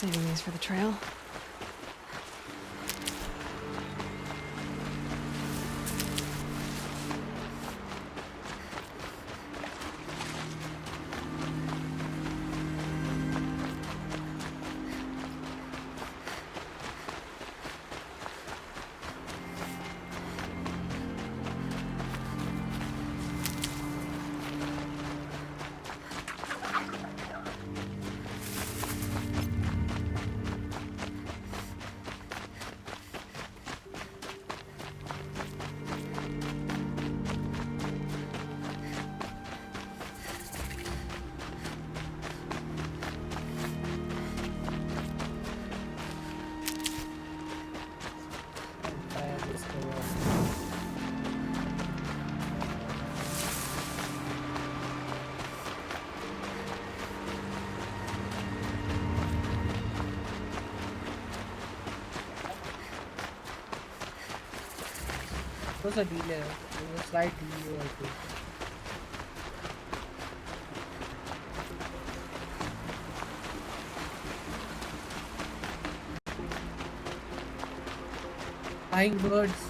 Saving these for the trail. It was a delay. It was a slight delay, I think. Flying birds,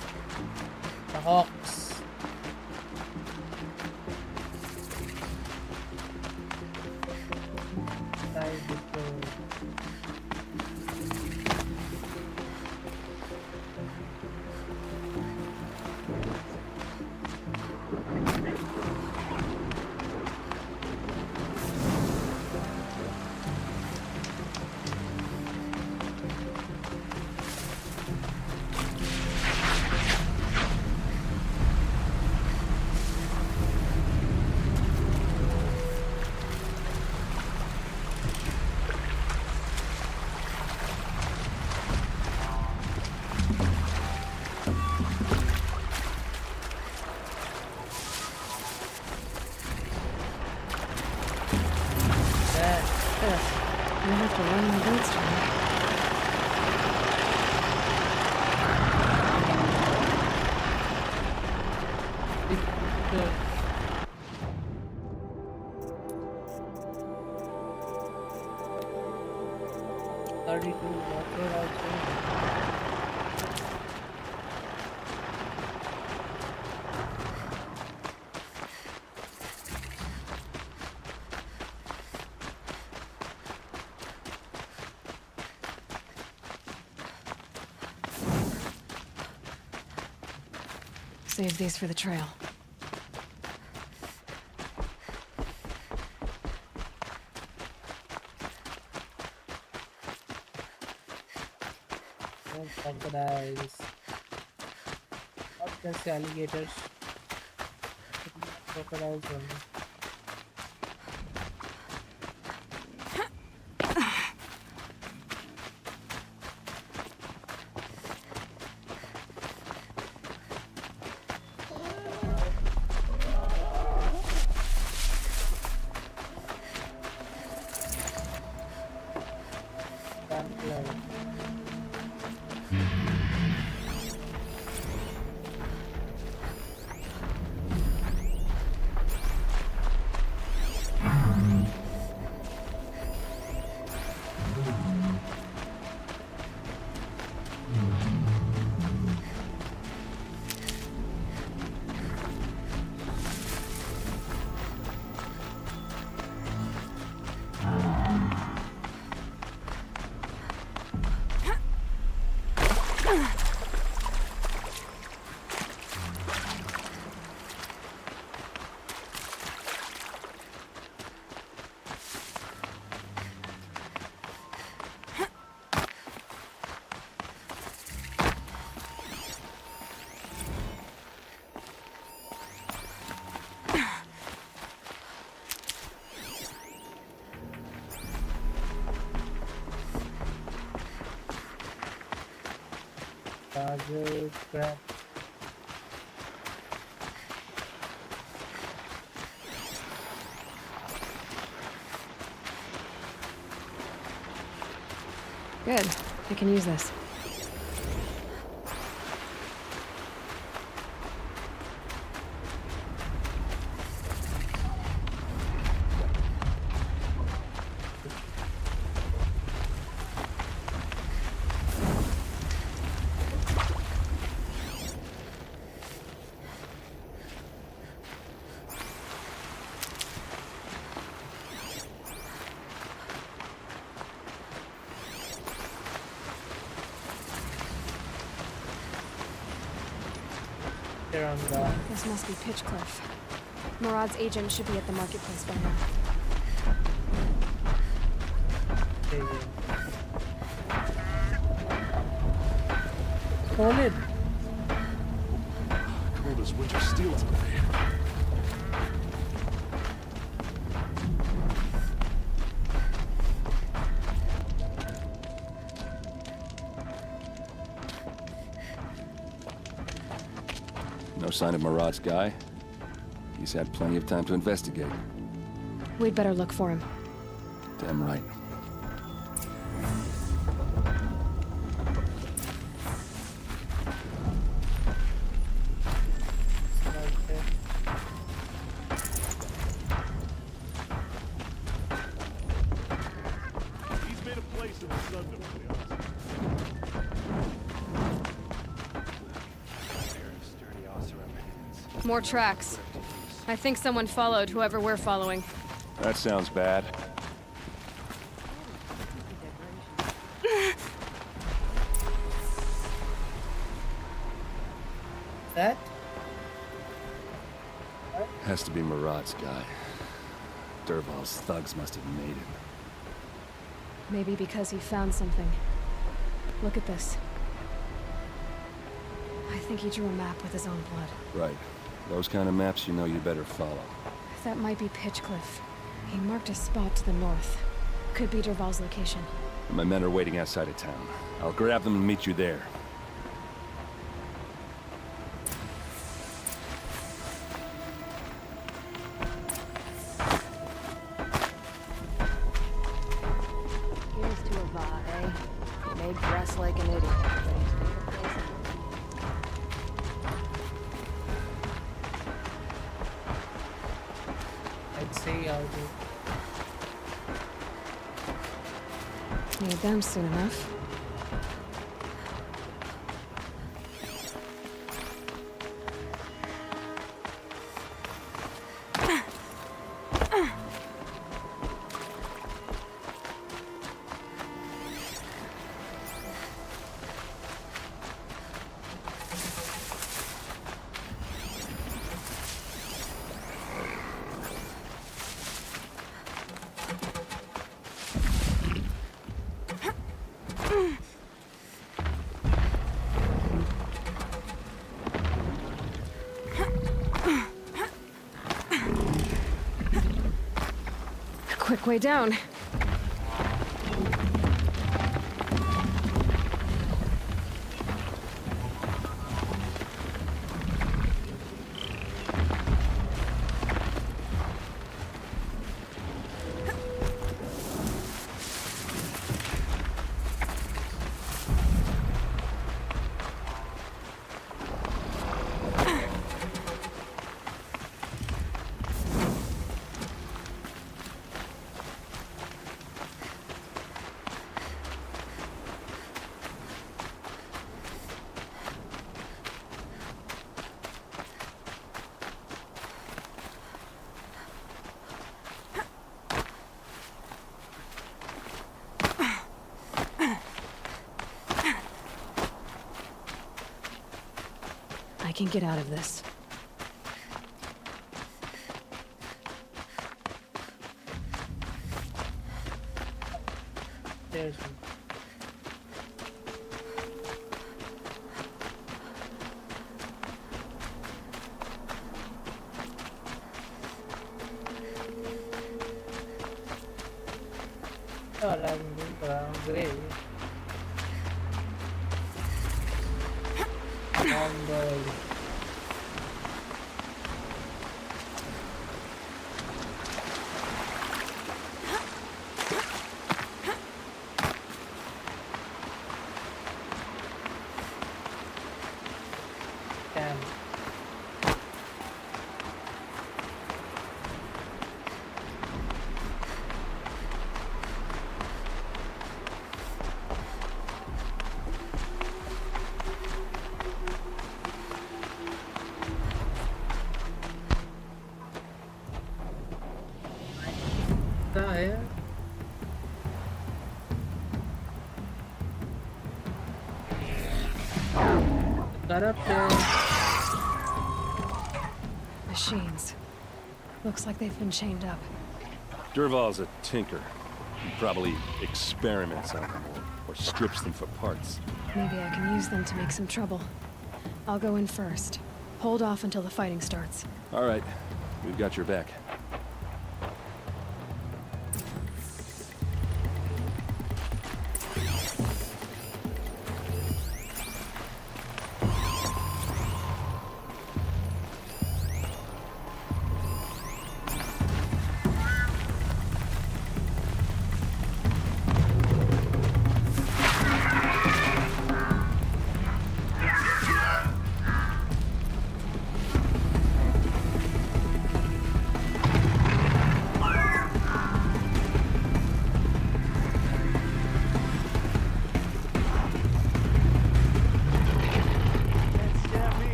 the hawks. I have to run my boots to her. Save these for the trail. Crocodiles. What can say alligators? Crocodiles only. Crap. Good. I can use this. here on the... This must be Pitchcliff. Murad's agent should be at the marketplace by now. Hold it. Cold as winter steel today. No sign of Murad's guy. He's had plenty of time to investigate. We'd better look for him. Damn right. He's made a place in the sun to play on. More tracks. I think someone followed whoever we're following. That sounds bad. That? Has to be Murad's guy. Dervahl's thugs must have made him. Maybe because he found something. Look at this. I think he drew a map with his own blood. Right. Those kind of maps you know you better follow. That might be Pitchcliff. He marked a spot to the north. Could be Dervahl's location. My men are waiting outside of town. I'll grab them and meet you there. Here's to Ava, eh? Made dress like an idiot. I'd say I'll do. Need them soon enough. Quick way down. I can get out of this. There's one. Oh, I'm great. Damn. कहाँ है? Corrupt है. Looks like they've been chained up. Dervahl's a tinker. He probably experiments on them or strips them for parts. Maybe I can use them to make some trouble. I'll go in first. Hold off until the fighting starts. All right. We've got your back.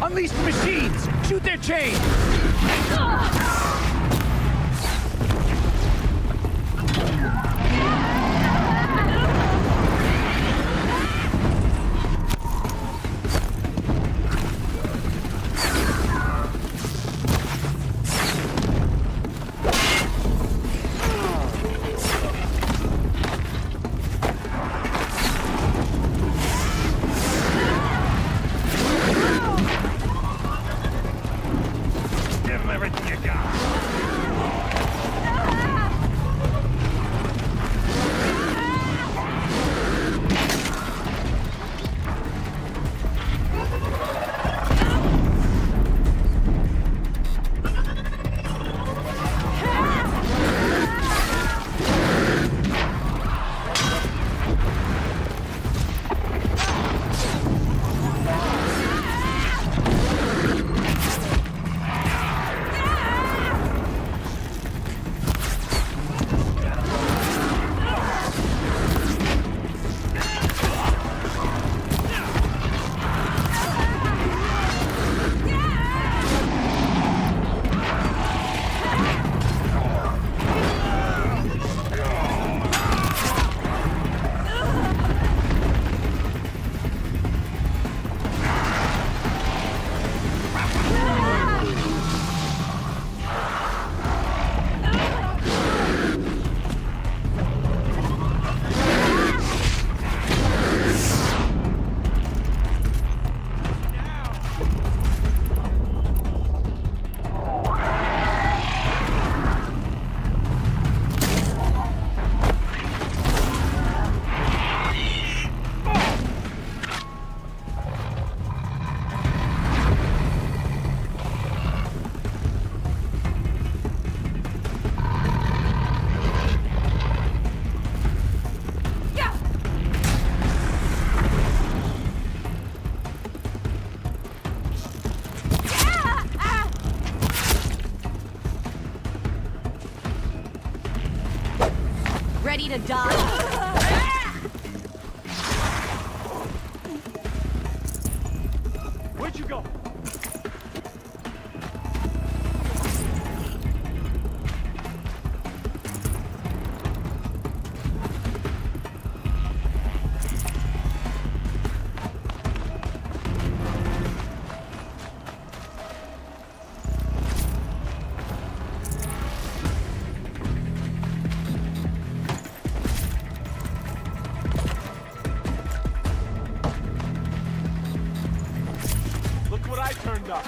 Unleash the machines! Shoot their chains! Give them everything you got! to die? Where'd you go? Look what I turned up.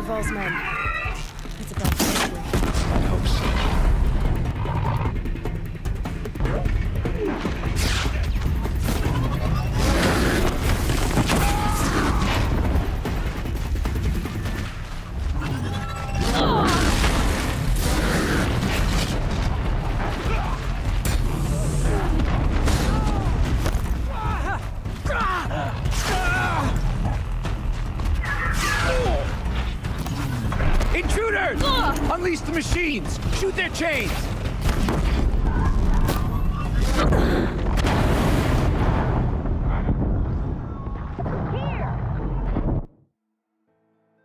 Val's men. It's about to be over. I hope so. Intruders! Unleash the machines! Shoot their chains!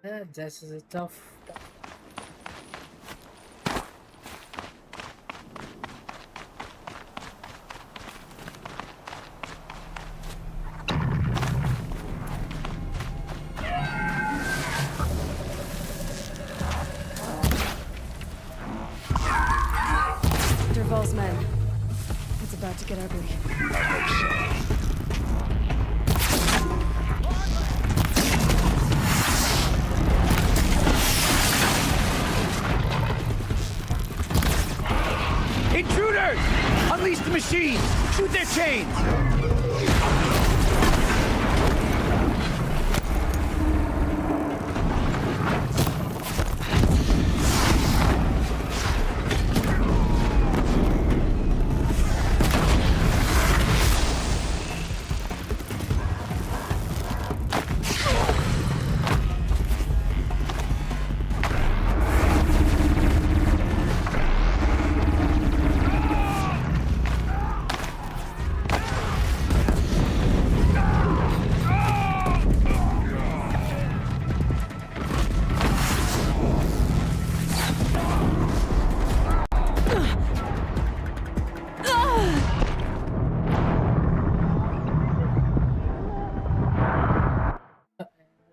Yeah, this is a tough. Val's men. It's about to get ugly. I hope so. Intruders! Unleash the machines! Shoot their chains!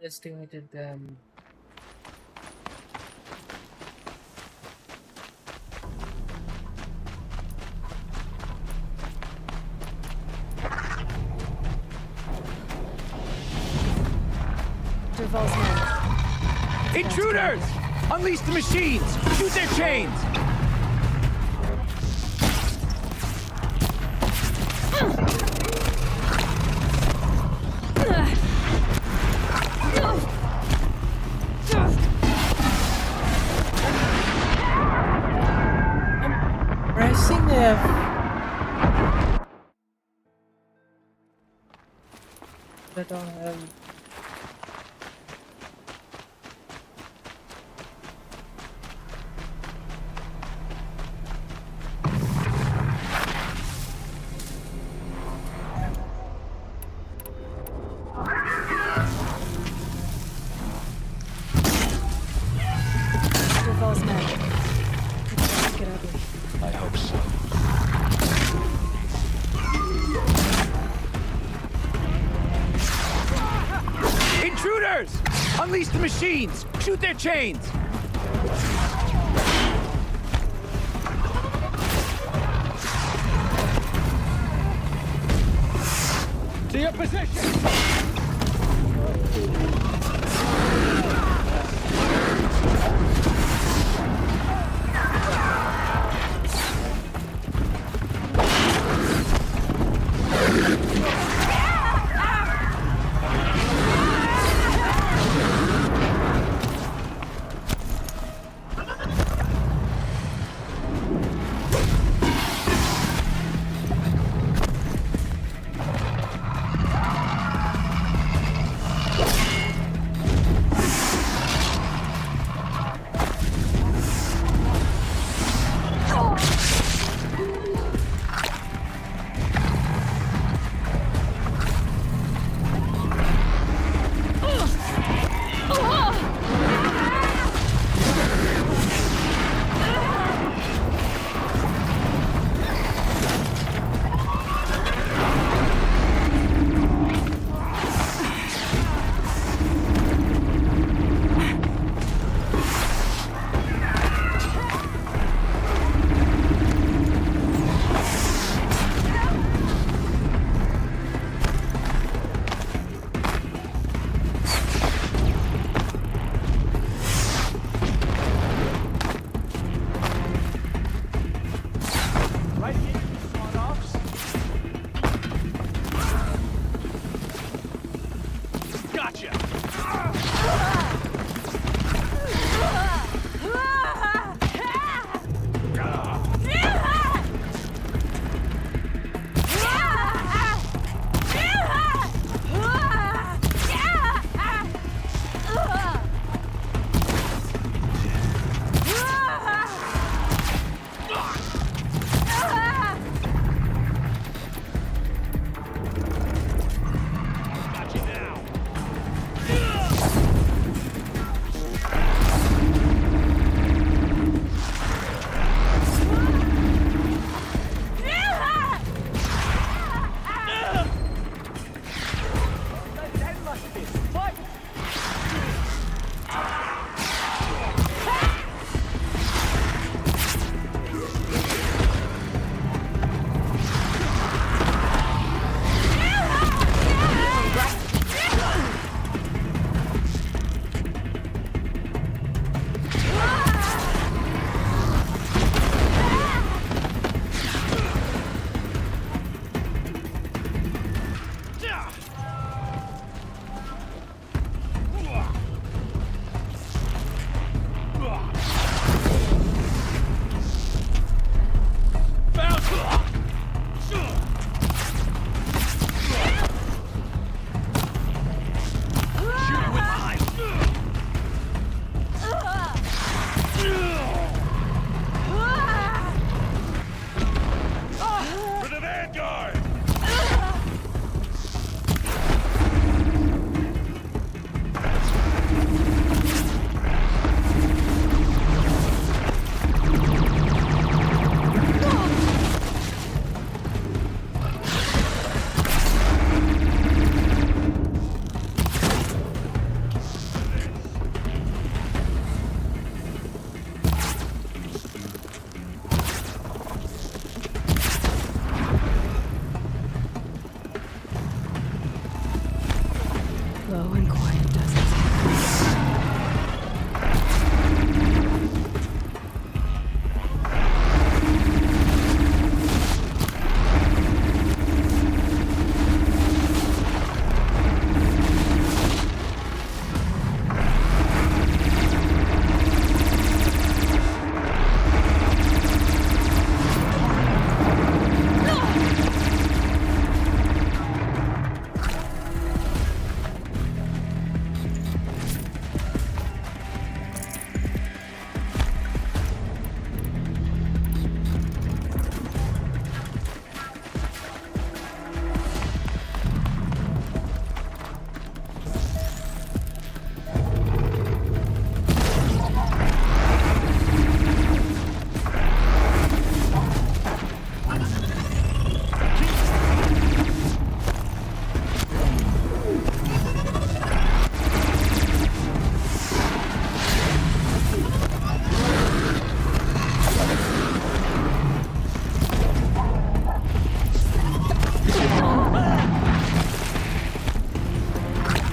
Estimated them. Val's men. Intruders! Unleash the machines! Shoot their chains! Pressing F. I don't have. Val's men. It's about to get ugly. I hope so. Intruders! Unleash the machines! Shoot their chains! To your position!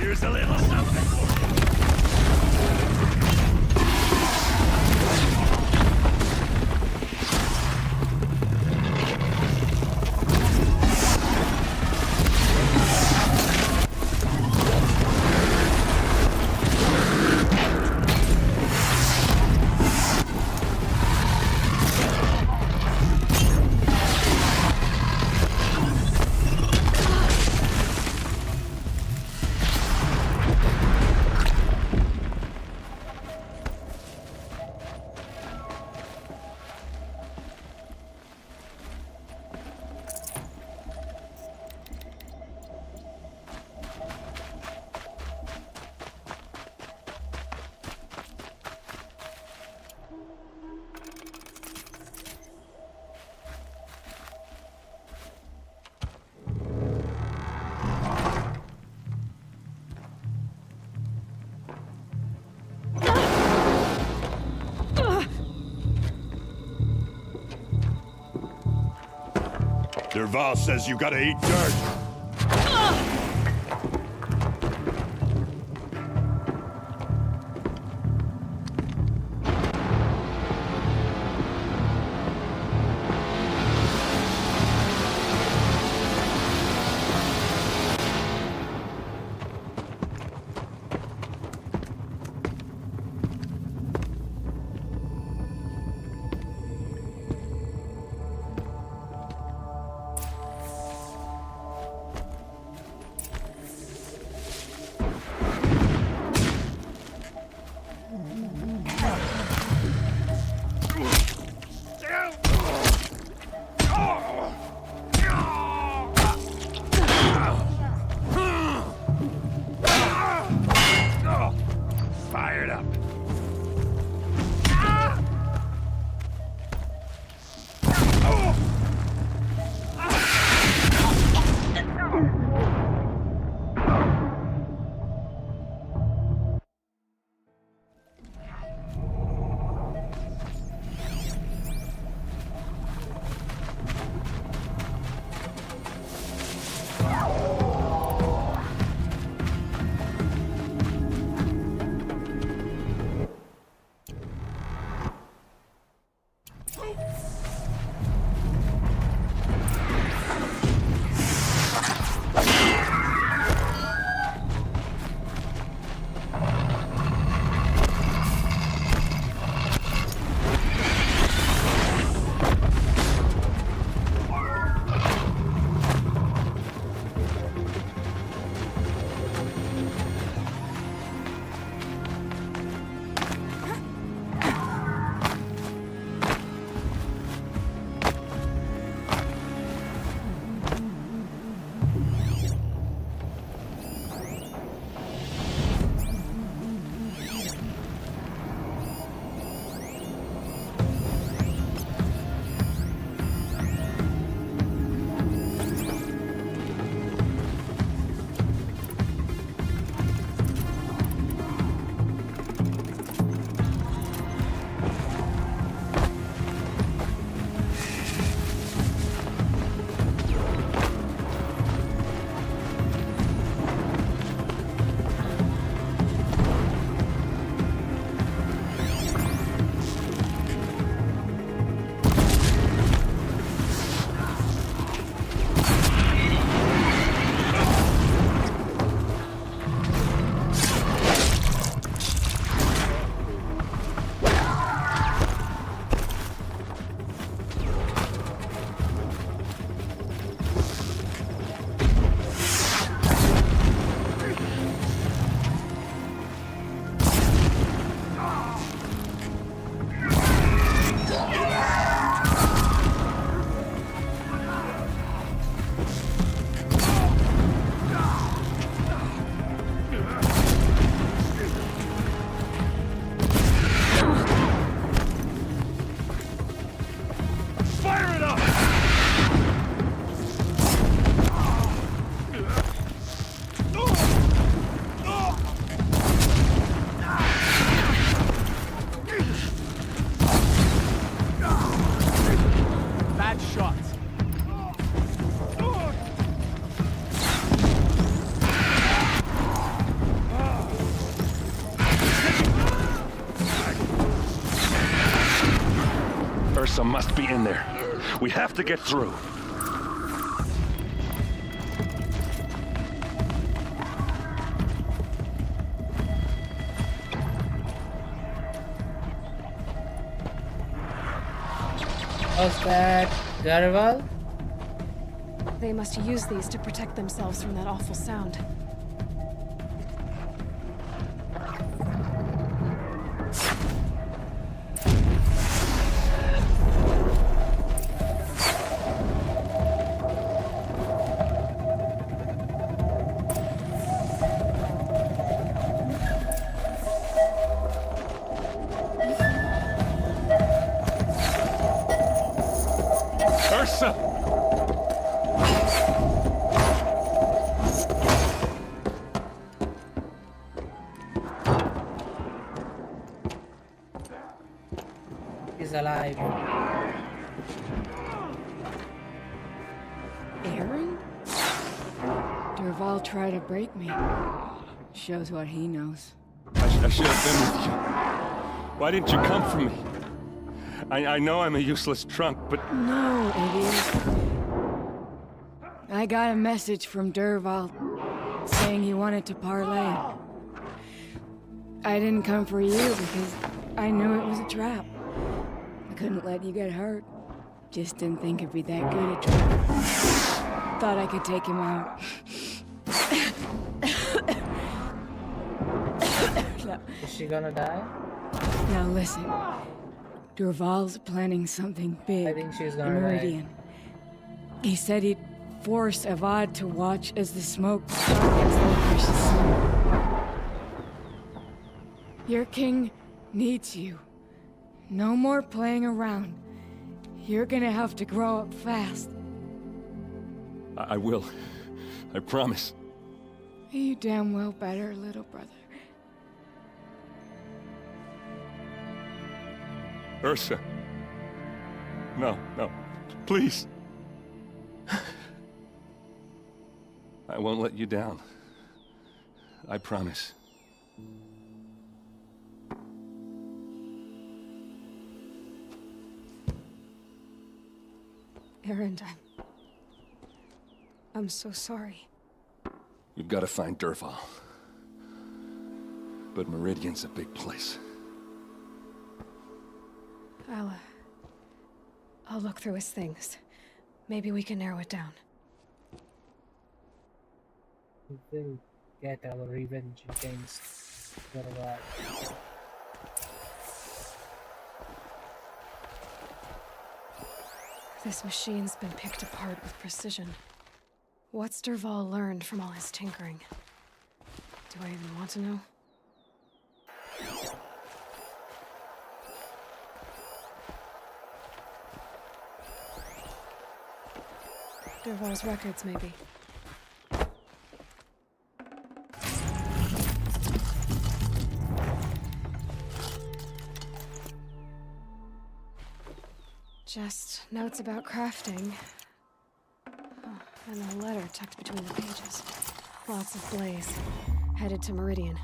Here's a little something for you. Derval says you gotta eat dirt. Ursa must be in there. We have to get through. What's that? Garval? They must use these to protect themselves from that awful sound. Ursa! He's alive. Aaron? Dervahl tried to break me. Shows what he knows. I should have been with you. Why didn't you come for me? I know I'm a useless trunk, but... No, idiot. I got a message from Dervahl saying he wanted to parlay. I didn't come for you because I knew it was a trap. I couldn't let you get hurt. Just didn't think it'd be that good a trap. Thought I could take him out. No. Is she gonna die? Now listen. Dervahl's planning something big I think she's in gonna die. Meridian. He said he'd force Avad to watch as the smoke sockets their precious snow. Your king needs you. No more playing around. You're gonna have to grow up fast. I will. I promise. You damn well better, little brother. Ursa. No, no. Please. I won't let you down. I promise. Aaron, I'm so sorry. We've got to find Dervahl. But Meridian's a big place. I'll look through his things. Maybe we can narrow it down. We will get our revenge against Garval. This machine's been picked apart with precision. What's Dervahl learned from all his tinkering? Do I even want to know? Dervahl's records, maybe. Just notes about crafting. Oh, and a letter tucked between the pages. Lots of blaze. Headed to Meridian.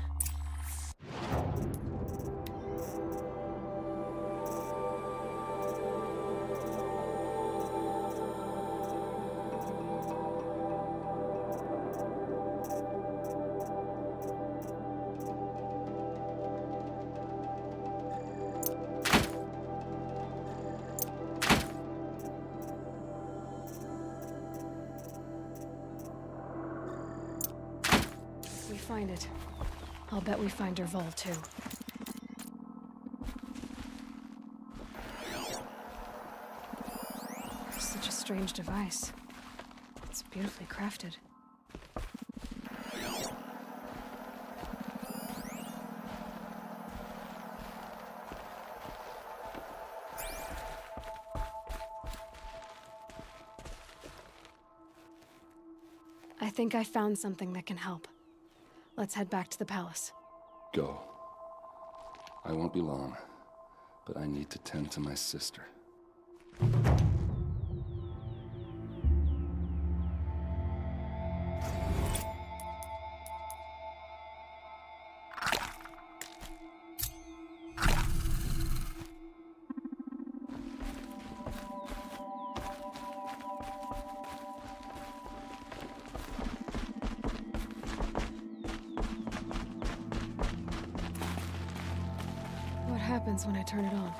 Find it. I'll bet we find Dervahl too. Such a strange device. It's beautifully crafted. I think I found something that can help. Let's head back to the palace. Go. I won't be long, but I need to tend to my sister. happens when I turn it on.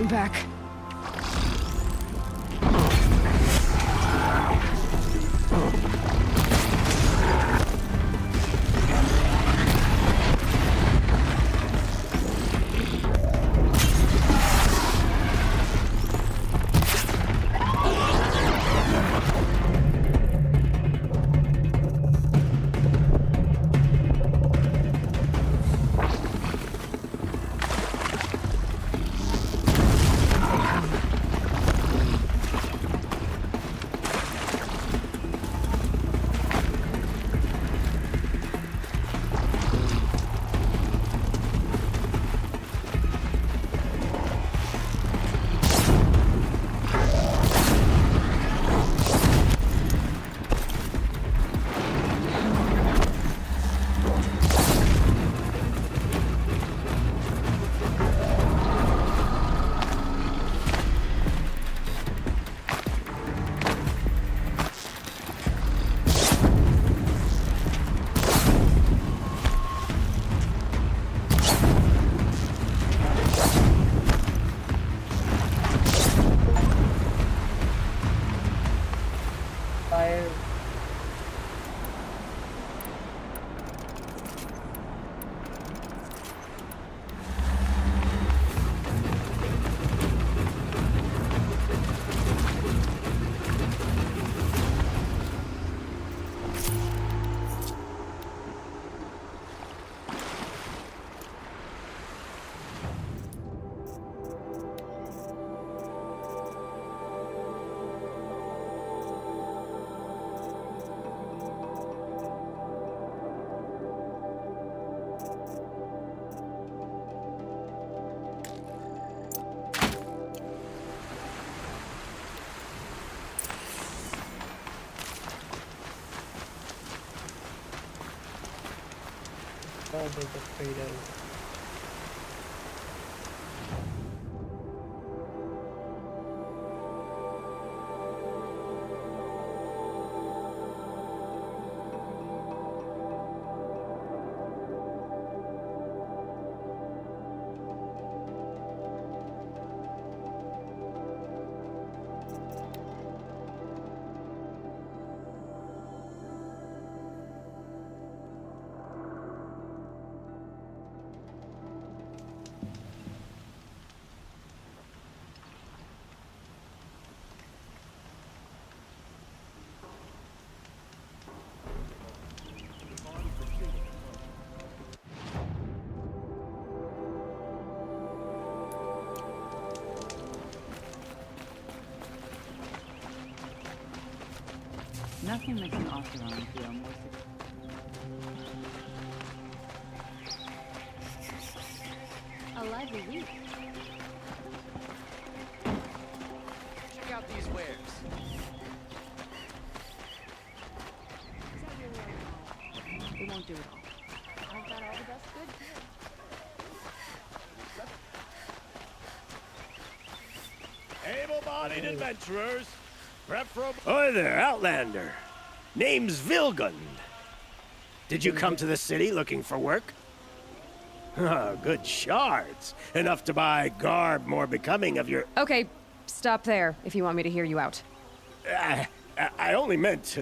Back. There's a trader. Nothing makes an Oseram feel more A lively week. Check out these wares. It won't do it all. I've got all the best goods here. Able-bodied adventurers, preferable. Hi there, Outlander. Name's Vilgund. Did you come to the city looking for work? Ah, good shards. Enough to buy garb more becoming of your... Okay, stop there if you want me to hear you out. I only meant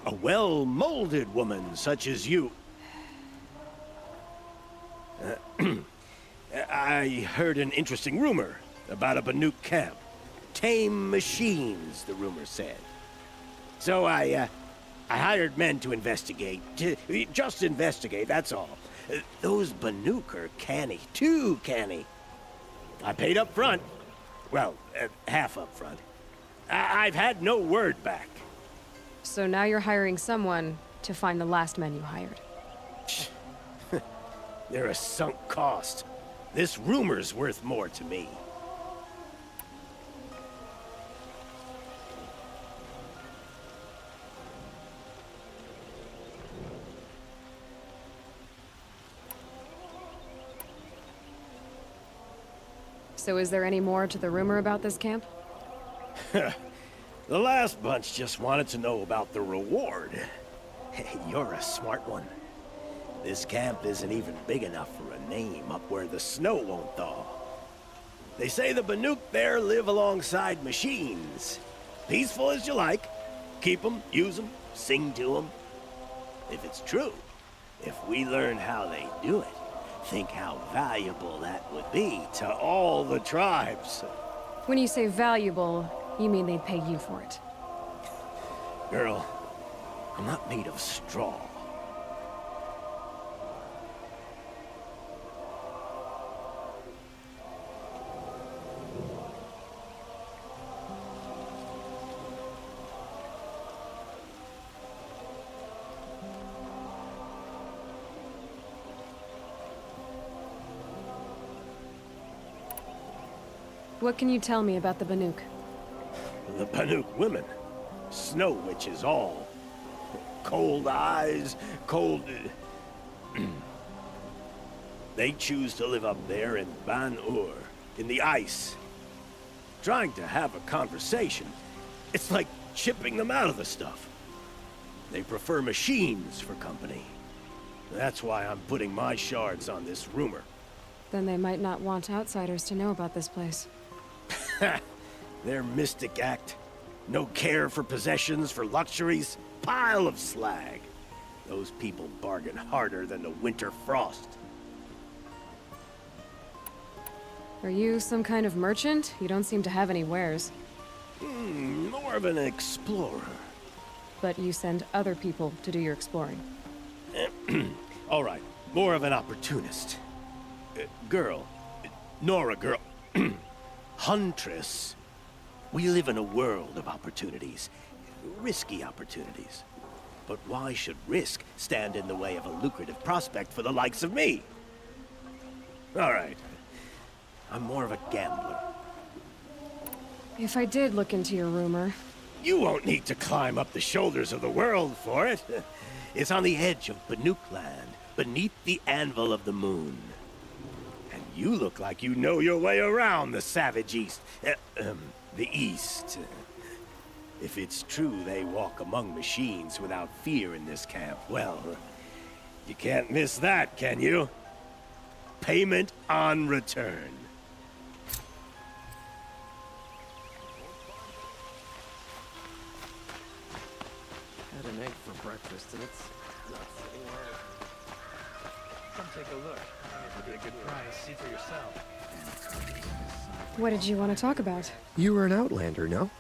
a well-molded woman such as you. I heard an interesting rumor about a Banuk camp. Tame machines, the rumor said. So I hired men to investigate. Just investigate, that's all. Those Banuk are canny, too canny. I paid up front. Well, half up front. I've had no word back. So now you're hiring someone to find the last men you hired. They're a sunk cost. This rumor's worth more to me. So is there any more to the rumor about this camp? The last bunch just wanted to know about the reward. Hey, you're a smart one. This camp isn't even big enough for a name up where the snow won't thaw. They say the Banuk there live alongside machines. Peaceful as you like. Keep them, use them, sing to them. If it's true, if we learn how they do it, think how valuable that would be to all the tribes. When you say valuable, you mean they'd pay you for it. Girl, I'm not made of straw. What can you tell me about the Banuk? The Banuk women. Snow witches all. Cold eyes, cold... They choose to live up there in Ban-Ur, in the ice. Trying to have a conversation, it's like chipping them out of the stuff. They prefer machines for company. That's why I'm putting my shards on this rumor. Then they might not want outsiders to know about this place. Their mystic act. No care for possessions, for luxuries. Pile of slag. Those people bargain harder than the winter frost. Are you some kind of merchant? You don't seem to have any wares. More of an explorer. But you send other people to do your exploring. All right, more of an opportunist. Girl. Nora, girl. Huntress. We live in a world of opportunities. Risky opportunities. But why should risk stand in the way of a lucrative prospect for the likes of me? All right. I'm more of a gambler. If I did look into your rumor... You won't need to climb up the shoulders of the world for it. It's on the edge of Banuk land, beneath the anvil of the moon. And you look like you know your way around the savage east. The east. If it's true they walk among machines without fear in this camp, well, you can't miss that, can you? Payment on return. Had an egg for breakfast and it's not sitting well. Come take a look. It'll be a good price. See for yourself. What did you want to talk about? You were an outlander, no?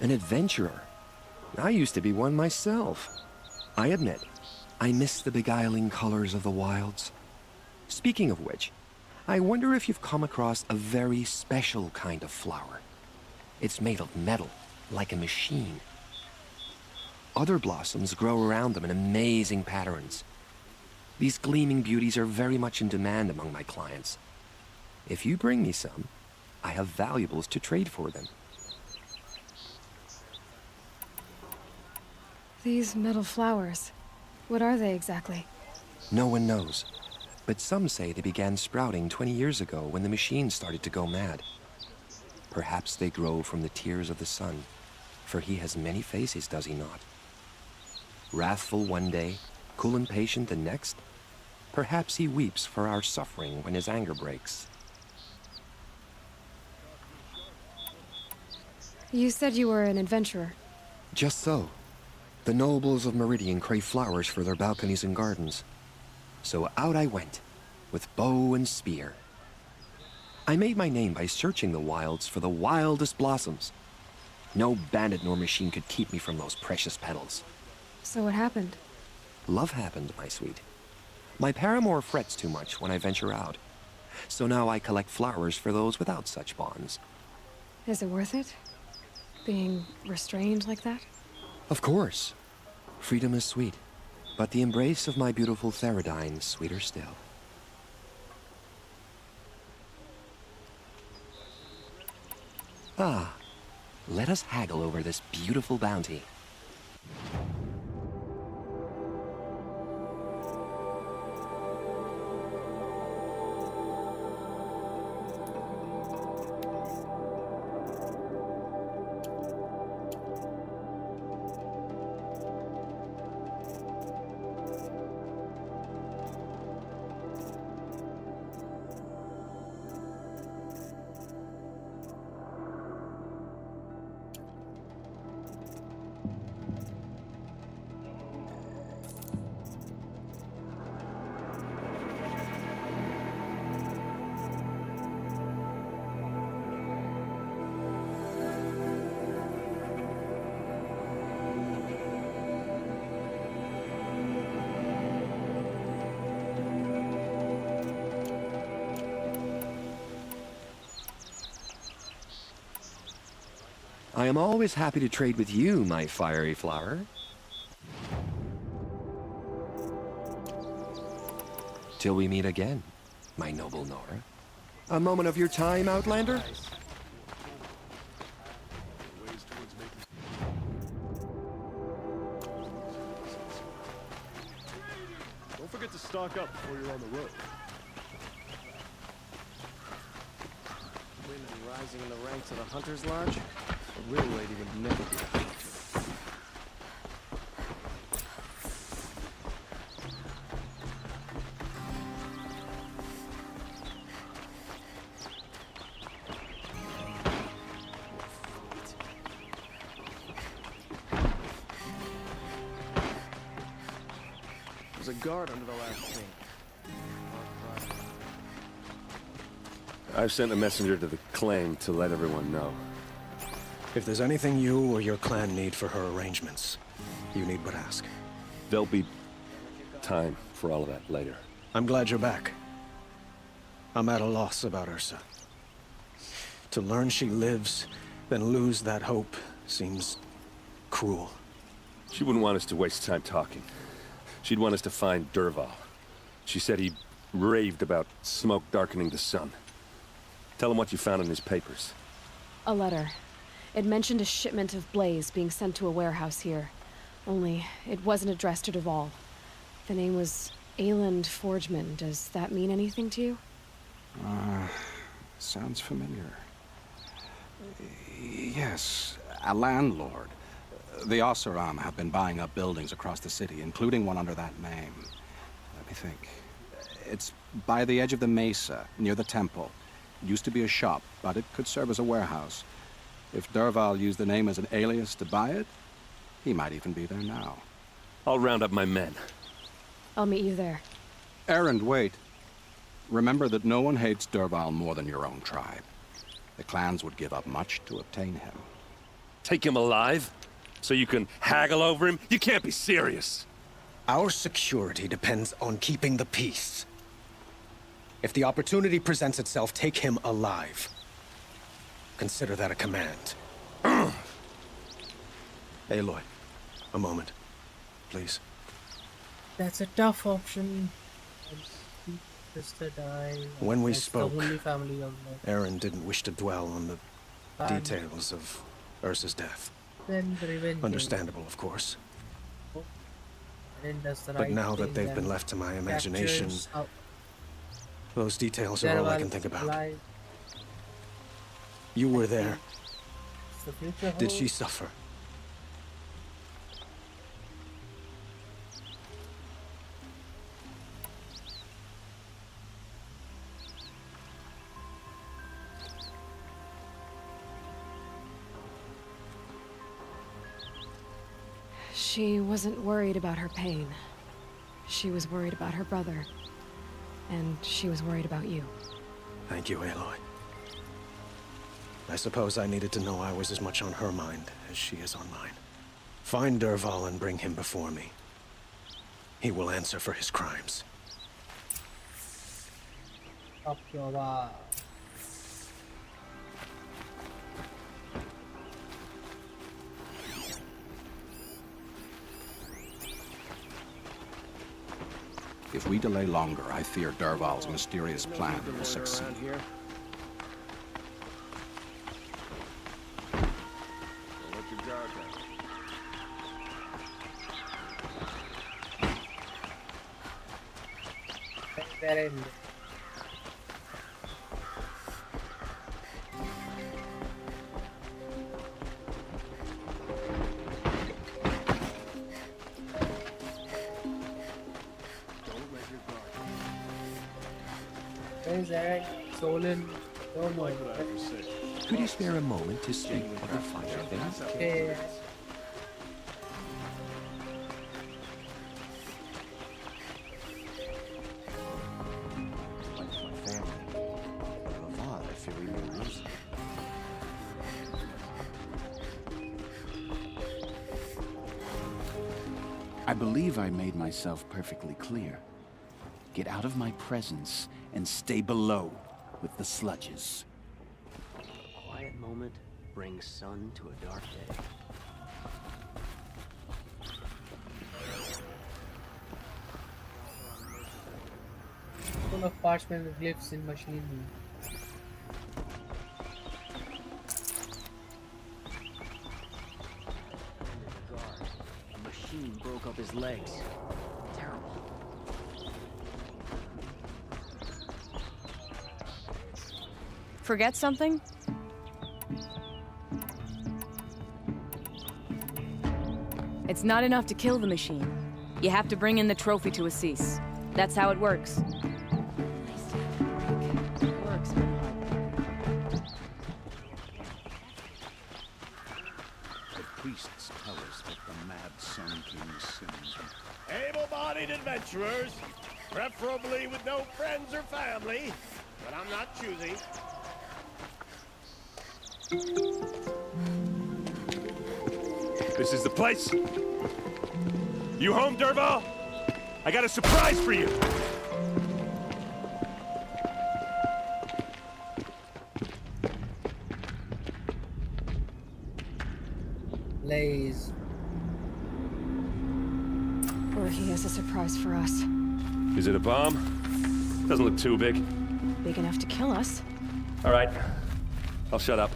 An adventurer. I used to be one myself. I admit, I miss the beguiling colors of the wilds. Speaking of which, I wonder if you've come across a very special kind of flower. It's made of metal, like a machine. Other blossoms grow around them in amazing patterns. These gleaming beauties are very much in demand among my clients. If you bring me some, I have valuables to trade for them. These metal flowers, what are they exactly? No one knows, but some say they began sprouting 20 years ago when the machine started to go mad. Perhaps they grow from the tears of the sun, for he has many faces, does he not? Wrathful one day, cool and patient the next. Perhaps he weeps for our suffering when his anger breaks. You said you were an adventurer. Just so. The nobles of Meridian crave flowers for their balconies and gardens. So out I went, with bow and spear. I made my name by searching the wilds for the wildest blossoms. No bandit nor machine could keep me from those precious petals. So what happened? Love happened, my sweet. My paramour frets too much when I venture out. So now I collect flowers for those without such bonds. Is it worth it? Being restrained like that? Of course. Freedom is sweet, but the embrace of my beautiful Theridine sweeter still. Ah, let us haggle over this beautiful bounty. I am always happy to trade with you, my fiery flower. Till we meet again, my noble Nora. A moment of your time, Outlander? Don't forget to stock up before you're on the road. Wind be rising in the ranks of the Hunter's Lodge? A real lady would never do that. There's a guard under the last thing. I've sent a messenger to the claim to let everyone know. If there's anything you or your clan need for her arrangements, you need but ask. There'll be time for all of that later. I'm glad you're back. I'm at a loss about Ursa. To learn she lives, then lose that hope, seems cruel. She wouldn't want us to waste time talking. She'd want us to find Dervahl. She said he raved about smoke darkening the sun. Tell him what you found in his papers. A letter. It mentioned a shipment of blaze being sent to a warehouse here. Only, it wasn't addressed to Dervahl. The name was Ayland Forgeman. Does that mean anything to you? Sounds familiar. Yes, a landlord. The Oseram have been buying up buildings across the city, including one under that name. Let me think. It's by the edge of the mesa, near the temple. It used to be a shop, but it could serve as a warehouse. If Dervahl used the name as an alias to buy it, he might even be there now. I'll round up my men. I'll meet you there. Errand, wait. Remember that no one hates Dervahl more than your own tribe. The clans would give up much to obtain him. Take him alive? So you can haggle over him? You can't be serious. Our security depends on keeping the peace. If the opportunity presents itself, take him alive. Consider that a command. Aloy, A moment, please. That's a tough option. Sister died. When we That's spoke, the only family of Aaron didn't wish to dwell on the Fine. details of Ursa's death. Then the revenge. Understandable, of course. And then does the But right now that thing they've been and left to my imagination, captures out- those details are all I can think about. alive. You were there. It's the future Did she holds. suffer? She wasn't worried about her pain. She was worried about her brother. And she was worried about you. Thank you, Aloy. I suppose I needed to know I was as much on her mind as she is on mine. Find Dervahl and bring him before me. He will answer for his crimes. Up your wall. If we delay longer, I fear Dervahl's mysterious plan will succeed. That end. Where's Eric? Solon? No more. Could you spare a moment to speak of the finer things? Okay. I believe I made myself perfectly clear. Get out of my presence and stay below with the sludges. A quiet moment brings sun to a dark day. Full of parchment with glyphs in machine. A machine broke up his legs. Terrible. Forget something? It's not enough to kill the machine. You have to bring in the trophy to Assis. That's how it works. The priests tell us that the mad Sun King sins. Able-bodied adventurers, preferably with no friends or family, but I'm not choosy. This is the place. You home, Dervahl? I got a surprise for you. Blaze. Or he has a surprise for us. Is it a bomb? Doesn't look too big. Big enough to kill us. All right. I'll shut up.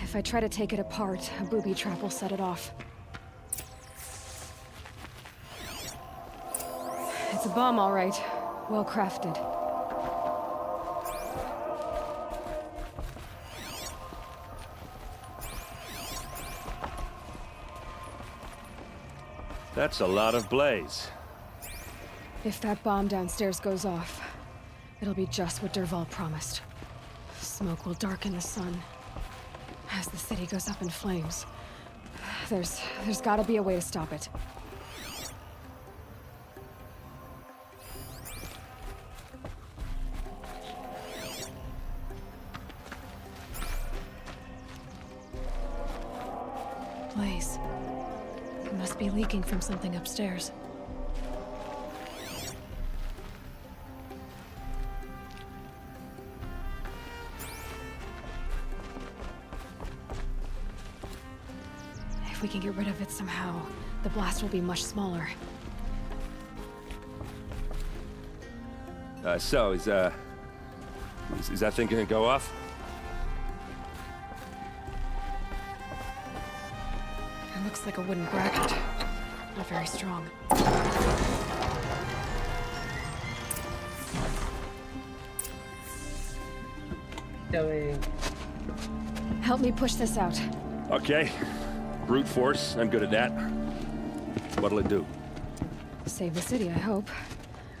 If I try to take it apart, a booby trap will set it off. It's a bomb, all right. Well crafted. That's a lot of blaze. If that bomb downstairs goes off, it'll be just what Dervahl promised. Smoke will darken the sun. As the city goes up in flames. There's gotta be a way to stop it. Blaze. It must be leaking from something upstairs. If we can get rid of it somehow, the blast will be much smaller. So, is that thing gonna go off? It looks like a wooden bracket. Not very strong. Going. Help me push this out. Okay. Brute force, I'm good at that. What'll it do? Save the city, I hope.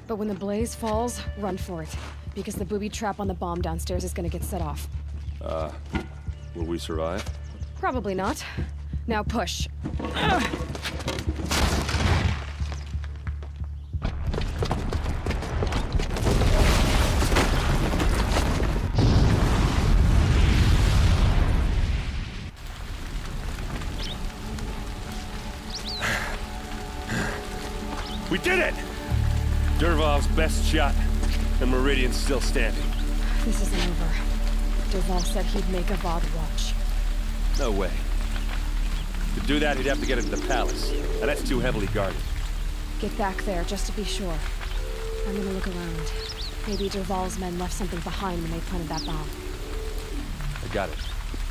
But when the blaze falls, run for it. Because the booby trap on the bomb downstairs is gonna get set off. Will we survive? Probably not. Now push. We did it! Dervahl's best shot, and Meridian's still standing. This isn't over. Dervahl said he'd make a Vought watch. No way. To do that, he'd have to get into the palace, and that's too heavily guarded. Get back there, just to be sure. I'm gonna look around. Maybe Dervahl's men left something behind when they planted that bomb. I got it.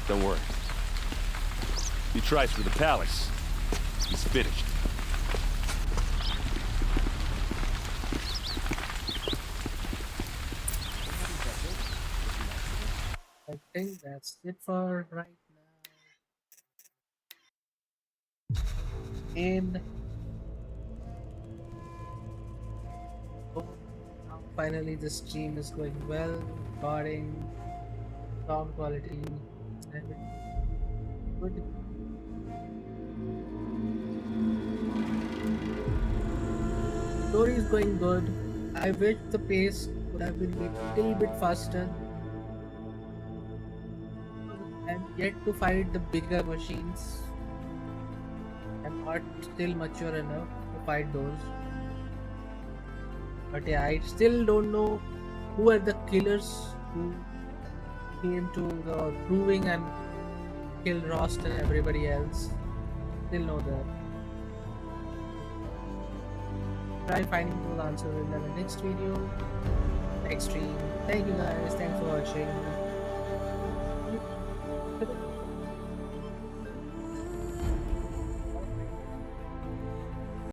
Don't worry. If he tries for the palace, he's finished. I think that's it for right now. And now finally the stream is going well. Recording, sound quality, everything good. Story is going good. I wish the pace would have been a little bit faster. I'm yet to fight the bigger machines. I'm not still mature enough to fight those. But yeah, I still don't know who are the killers who came to the proving and killed Rost and everybody else. Still know that. Try finding those answers in the next video, next stream. Thank you guys, thanks for watching.